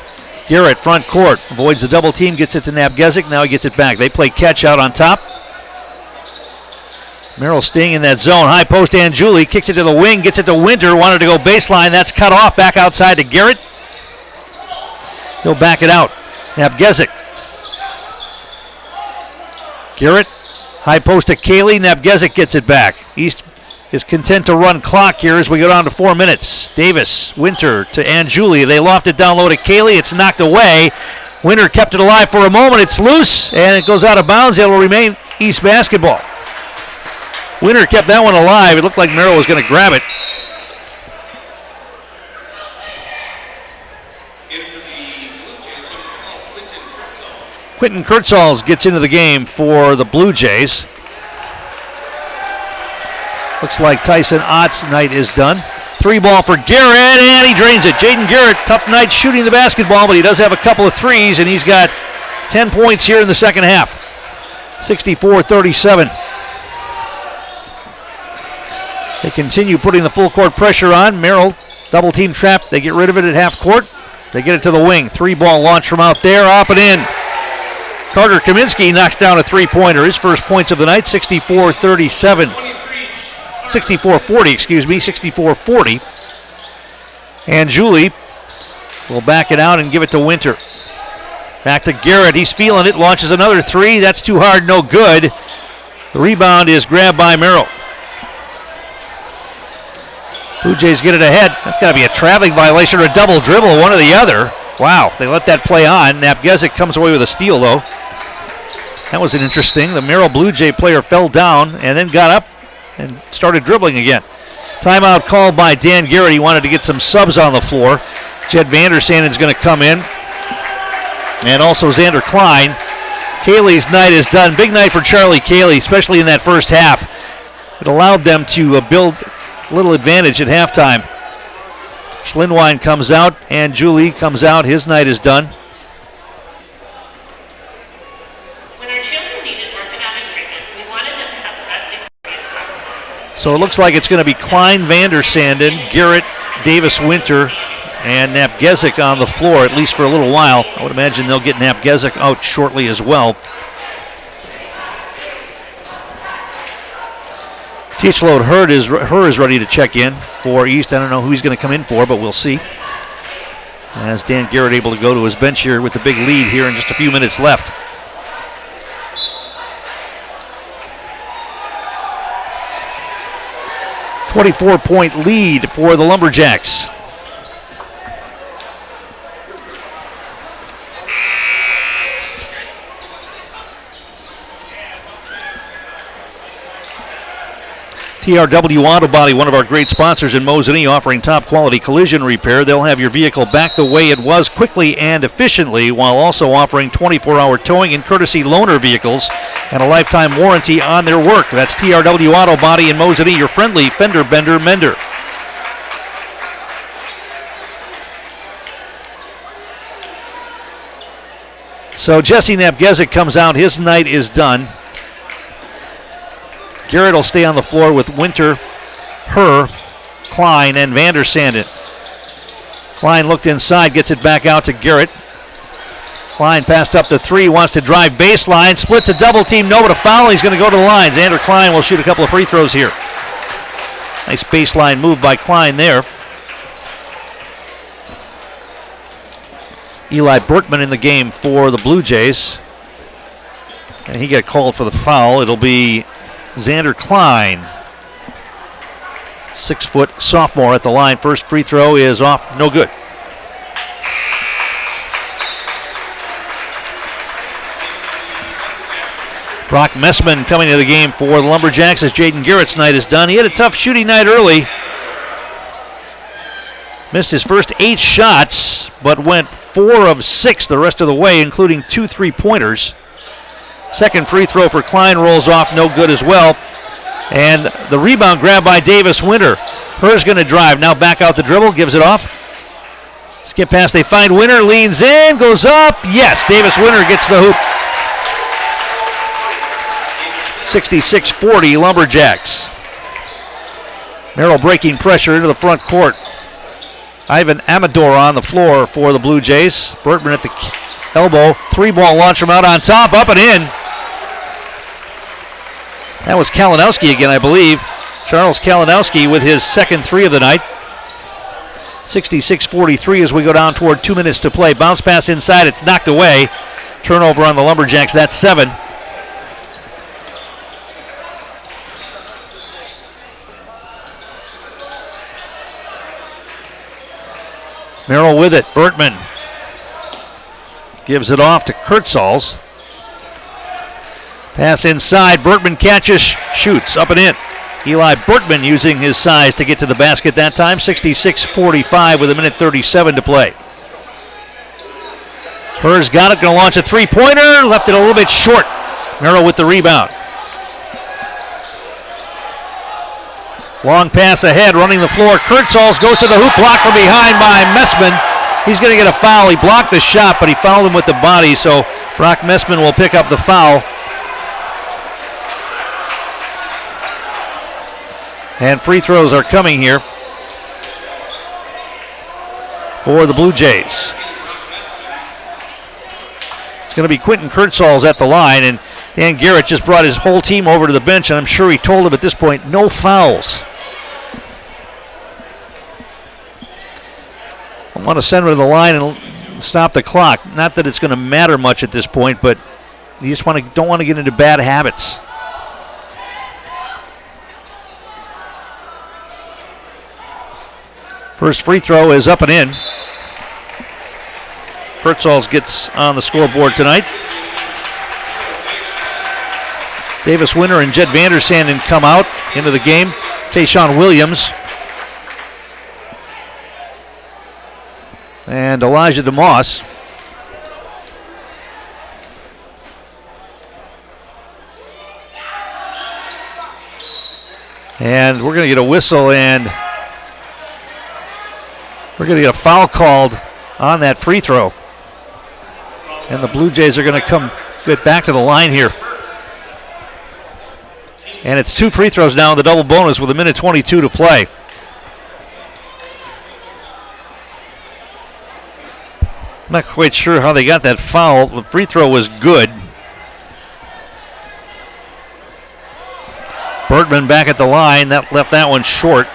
Garrett, front court, avoids the double team, gets it to Napgezik. Now he gets it back. They play catch out on top. Merrill staying in that zone. High post, Anjuli kicks it to the wing, gets it to Winter. Wanted to go baseline. That's cut off. Back outside to Garrett. He'll back it out. Napgezik. Garrett. High post to Cayley. Napgezik gets it back. East is content to run clock here as we go down to 4 minutes. Davis, Winter to Anjuli. They loft it down low to Cayley. It's knocked away. Winter kept it alive for a moment. It's loose, and it goes out of bounds. It will remain East basketball. Winter kept that one alive. It looked like Merrill was going to grab it. Quentin Kurtzals gets into the game for the Blue Jays. Looks like Tyson Ott's night is done. 3 ball for Garrett, and he drains it. Jaden Garrett, tough night shooting the basketball, but he does have a couple of threes, and he's got 10 points here in the second half. 64-37. They continue putting the full court pressure on. Merrill, double team trap. They get rid of it at half court. They get it to the wing. 3 ball launch from out there, up and in. Carter Kaminsky knocks down a 3-pointer. His first points of the night, 64-37. 64-40, excuse me, 64-40. And Julie will back it out and give it to Winter. Back to Garrett. He's feeling it. Launches another 3. That's too hard, no good. The rebound is grabbed by Merrill. Blue Jays get it ahead. That's got to be a traveling violation or a double dribble, one or the other. Wow, they let that play on. Napgezik comes away with a steal, though. That was interesting. The Merrill Blue Jay player fell down and then got up and started dribbling again. Timeout called by Dan Garrett. He wanted to get some subs on the floor. Jed Vandersandon's going to come in. And also Xander Klein. Cayley's night is done. Big night for Charlie Cayley, especially in that first half. It allowed them to build a little advantage at halftime. Schlindwein comes out, and Julie comes out. His night is done. When our children needed orthodontic treatment, we wanted them to have the best experience possible. So it looks like it's going to be Klein, Vandersanden, Garrett, Davis Winter, and Napgezik on the floor, at least for a little while. I would imagine they'll get Napgezik out shortly as well. Teachload Hur is ready to check in for East. I don't know who he's going to come in for, but we'll see. As Dan Garrett able to go to his bench here with the big lead here in just a few minutes left. .24 lead for the Lumberjacks. TRW Auto Body, one of our great sponsors in Mosinee, offering top quality collision repair. They'll have your vehicle back the way it was quickly and efficiently, while also offering 24-hour towing and courtesy loaner vehicles and a lifetime warranty on their work. That's TRW Auto Body in Mosinee, your friendly fender bender mender. So Jesse Napgezik comes out. His night is done. Garrett will stay on the floor with Winter, Herr, Klein, and Vandersanden. Klein looked inside, gets it back out to Garrett. Klein passed up the three, wants to drive baseline, splits a double team, no, but a foul. He's going to go to the line. Xander Klein will shoot a couple of free throws here. Nice baseline move by Klein there. Eli Bertman in the game for the Blue Jays. And he got called for the foul. It'll be Xander Klein, 6-foot sophomore at the line. First free throw is off, no good. Brock Messman coming to the game for the Lumberjacks as Jaden Garrett's night is done. He had a tough shooting night early. Missed his first 8 shots, but went 4 of 6 the rest of the way, including 2 3-pointers. Second free throw for Klein rolls off, no good as well. And the rebound grab by Davis Winter. Herr's going to drive, now back out the dribble, gives it off. Skip pass, they find Winter, leans in, goes up. Yes, Davis Winter gets the hoop. 66-40 Lumberjacks. Merrill breaking pressure into the front court. Ivan Amador on the floor for the Blue Jays. Bertman at the elbow. 3-ball launch from out on top, up and in. That was Kalinowski again, I believe. Charles Kalinowski with his second 3 of the night. 66-43 as we go down toward 2 minutes to play. Bounce pass inside, it's knocked away. Turnover on the Lumberjacks, that's 7. Merrill with it. Bertman gives it off to Kurtzals. Pass inside. Bertman catches, shoots up and in. Eli Bertman using his size to get to the basket that time. 66-45 with 1:37 to play. Herr's got it. Going to launch a 3-pointer. Left it a little bit short. Merrill with the rebound. Long pass ahead, running the floor. Kurtzals goes to the hoop, blocked from behind by Messman. He's going to get a foul. He blocked the shot, but he fouled him with the body, so Brock Messman will pick up the foul. And free throws are coming here for the Blue Jays. It's going to be Quentin Kurtzals at the line, and Dan Garrett just brought his whole team over to the bench, and I'm sure he told them at this point, no fouls. I want to send him to the line and stop the clock. Not that it's going to matter much at this point, but you just don't want to get into bad habits. First free throw is up and in. Kurtzals gets on the scoreboard tonight. Davis Winter and Jed Vandersanden come out into the game. Tayshawn Williams and Elijah DeMoss. And we're going to get a whistle, and we're going to get a foul called on that free throw. And the Blue Jays are going to get back to the line here. And it's 2 free throws now in the double bonus with 1:22 to play. I'm not quite sure how they got that foul. The free throw was good. Bertman back at the line. That left that one short.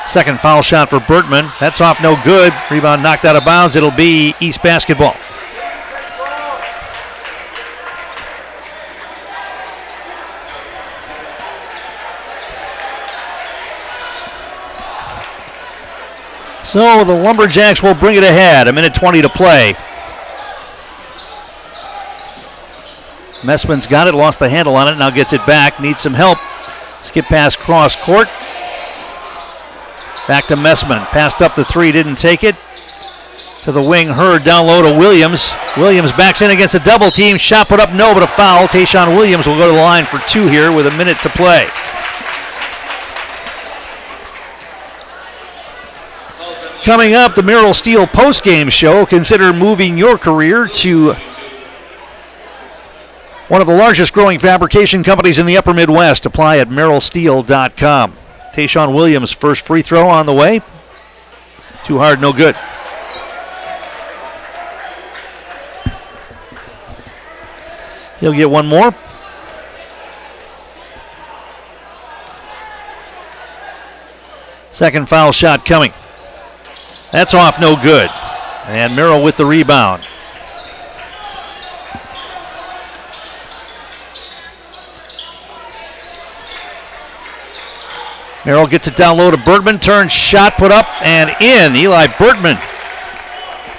Second foul shot for Bertman. That's off, no good. Rebound knocked out of bounds. It'll be East basketball. So the Lumberjacks will bring it ahead. 1:20 to play. Messman's got it, lost the handle on it, now gets it back, needs some help. Skip pass cross court. Back to Messman. Passed up the three, didn't take it. To the wing, Hurd down low to Williams. Williams backs in against a double team. Shot put up, no, but a foul. Tayshawn Williams will go to the line for two here with 1 minute to play. Coming up, the Merrill Steel postgame show. Consider moving your career to one of the largest growing fabrication companies in the upper Midwest. Apply at merrillsteel.com. Tayshawn Williams' first free throw on the way. Too hard, no good. He'll get one more. Second foul shot coming. That's off, no good. And Merrill with the rebound. Merrill gets it down low to Bergman. Turns, shot put up and in. Eli Bergman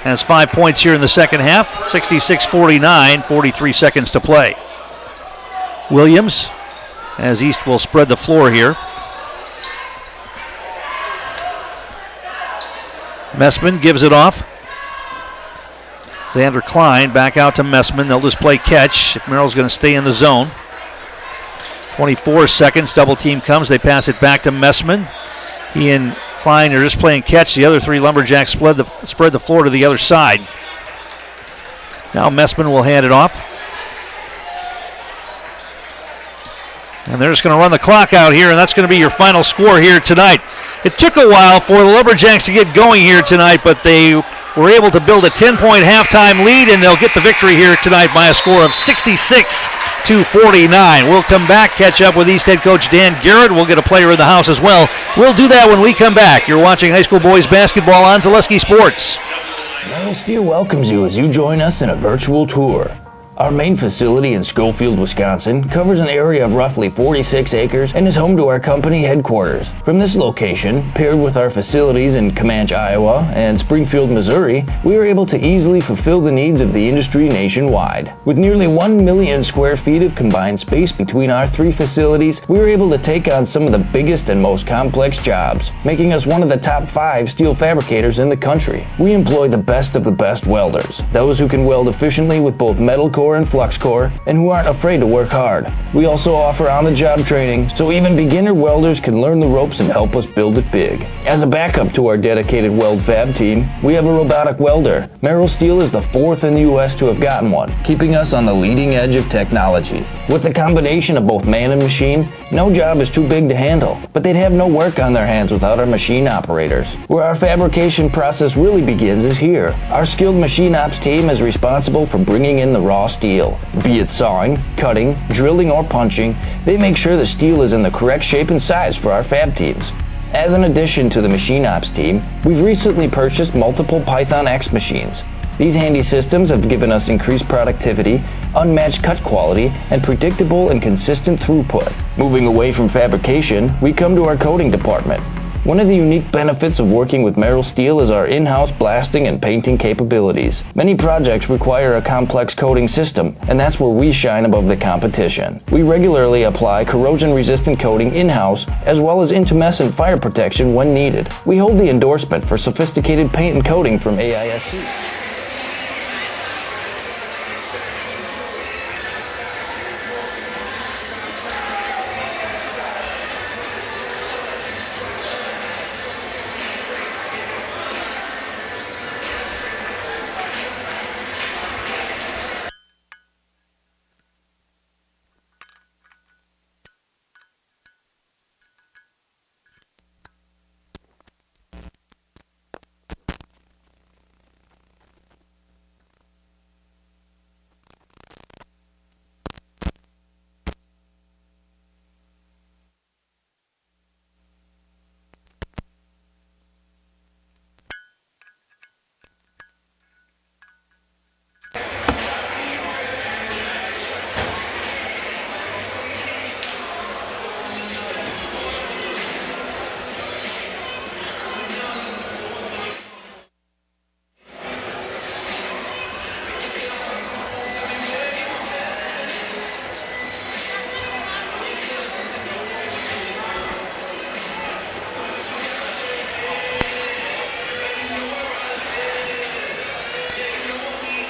has 5 points here in the second half. 66-49, 43 seconds to play. Williams, as East will spread the floor here. Messman gives it off. Xander Klein back out to Messman. They'll just play catch if Merrill's going to stay in the zone. 24 seconds, double team comes. They pass it back to Messman. He and Klein are just playing catch. The other three Lumberjacks spread the floor to the other side. Now Messman will hand it off. And they're just going to run the clock out here, and that's going to be your final score here tonight. It took a while for the Lumberjacks to get going here tonight, but they were able to build a 10-point halftime lead, and they'll get the victory here tonight by a score of 66-49. We'll come back, catch up with East head coach Dan Garrett. We'll get a player in the house as well. We'll do that when we come back. You're watching high school boys basketball on Zaleski Sports. Merrill Steel welcomes you as you join us in a virtual tour. Our main facility in Schofield, Wisconsin covers an area of roughly 46 acres and is home to our company headquarters. From this location, paired with our facilities in Comanche, Iowa and Springfield, Missouri, we are able to easily fulfill the needs of the industry nationwide. With nearly 1 million square feet of combined space between our three facilities, we are able to take on some of the biggest and most complex jobs, making us one of the top 5 steel fabricators in the country. We employ the best of the best welders, those who can weld efficiently with both metal core and flux core, and who aren't afraid to work hard. We also offer on-the-job training, so even beginner welders can learn the ropes and help us build it big. As a backup to our dedicated weld fab team, we have a robotic welder. Merrill Steel is the 4th in the U.S. to have gotten one, keeping us on the leading edge of technology. With the combination of both man and machine, no job is too big to handle, but they'd have no work on their hands without our machine operators. Where our fabrication process really begins is here. Our skilled machine ops team is responsible for bringing in the raw steel. Be it sawing, cutting, drilling, or punching, they make sure the steel is in the correct shape and size for our fab teams. As an addition to the machine ops team, we've recently purchased multiple Python X machines. These handy systems have given us increased productivity, unmatched cut quality, and predictable and consistent throughput. Moving away from fabrication, we come to our coating department. One of the unique benefits of working with Merrill Steel is our in-house blasting and painting capabilities. Many projects require a complex coating system, and that's where we shine above the competition. We regularly apply corrosion-resistant coating in-house, as well as intumescent fire protection when needed. We hold the endorsement for sophisticated paint and coating from AISC.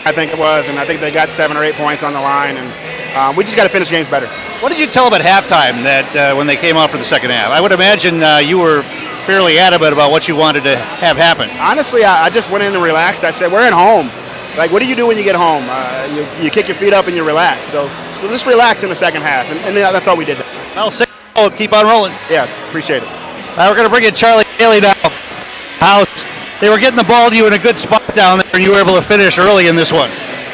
I think it was, and I think they got 7 or 8 points on the line, and we just got to finish games better. What did you tell them at halftime that when they came out for the second half? I would imagine you were fairly adamant about what you wanted to have happen. Honestly, I just went in and relaxed. I said, we're at home. Like, what do you do when you get home? You kick your feet up and you relax. So just relax in the second half, and I thought we did that. Well, keep on rolling. Yeah, appreciate it. We're going to bring in Charlie Cayley now. Out. They were getting the ball to you in a good spot down there, and you were able to finish early in this one.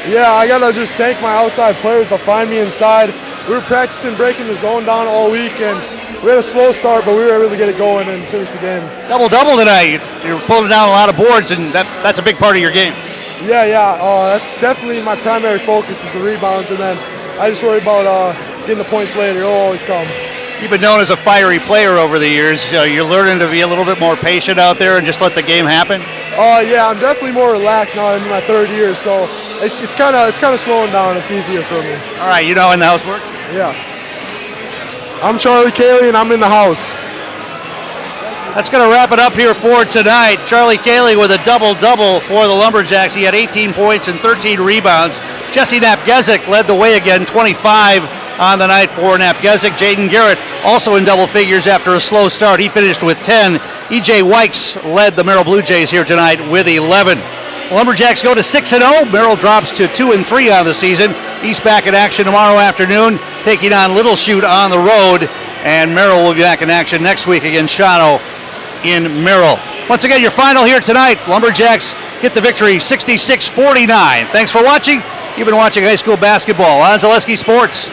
Yeah, I got to just thank my outside players to find me inside. We were practicing breaking the zone down all week, and we had a slow start, but we were able to get it going and finish the game. Double-double tonight. You're pulling down a lot of boards, and that's a big part of your game. Yeah. That's definitely my primary focus is the rebounds, and then I just worry about getting the points later. It'll always come. You've been known as a fiery player over the years. You're learning to be a little bit more patient out there and just let the game happen? Yeah, I'm definitely more relaxed now in my third year, so it's kind of slowing down. It's easier for me. All right, you know how the house works? Yeah. I'm Charlie Cayley, and I'm in the house. That's going to wrap it up here for tonight. Charlie Cayley with a double-double for the Lumberjacks. He had 18 points and 13 rebounds. Jesse Napgezik led the way again, 25 on the night for Napgezik. Jaden Garrett also in double figures after a slow start. He finished with 10. E.J. Wykes led the Merrill Blue Jays here tonight with 11. Lumberjacks go to 6-0. Merrill drops to 2-3 on the season. East back in action tomorrow afternoon, taking on Little Chute on the road. And Merrill will be back in action next week against Shawano in Merrill. Once again, your final here tonight. Lumberjacks get the victory 66-49. Thanks for watching. You've been watching high school basketball on Zaleski Sports.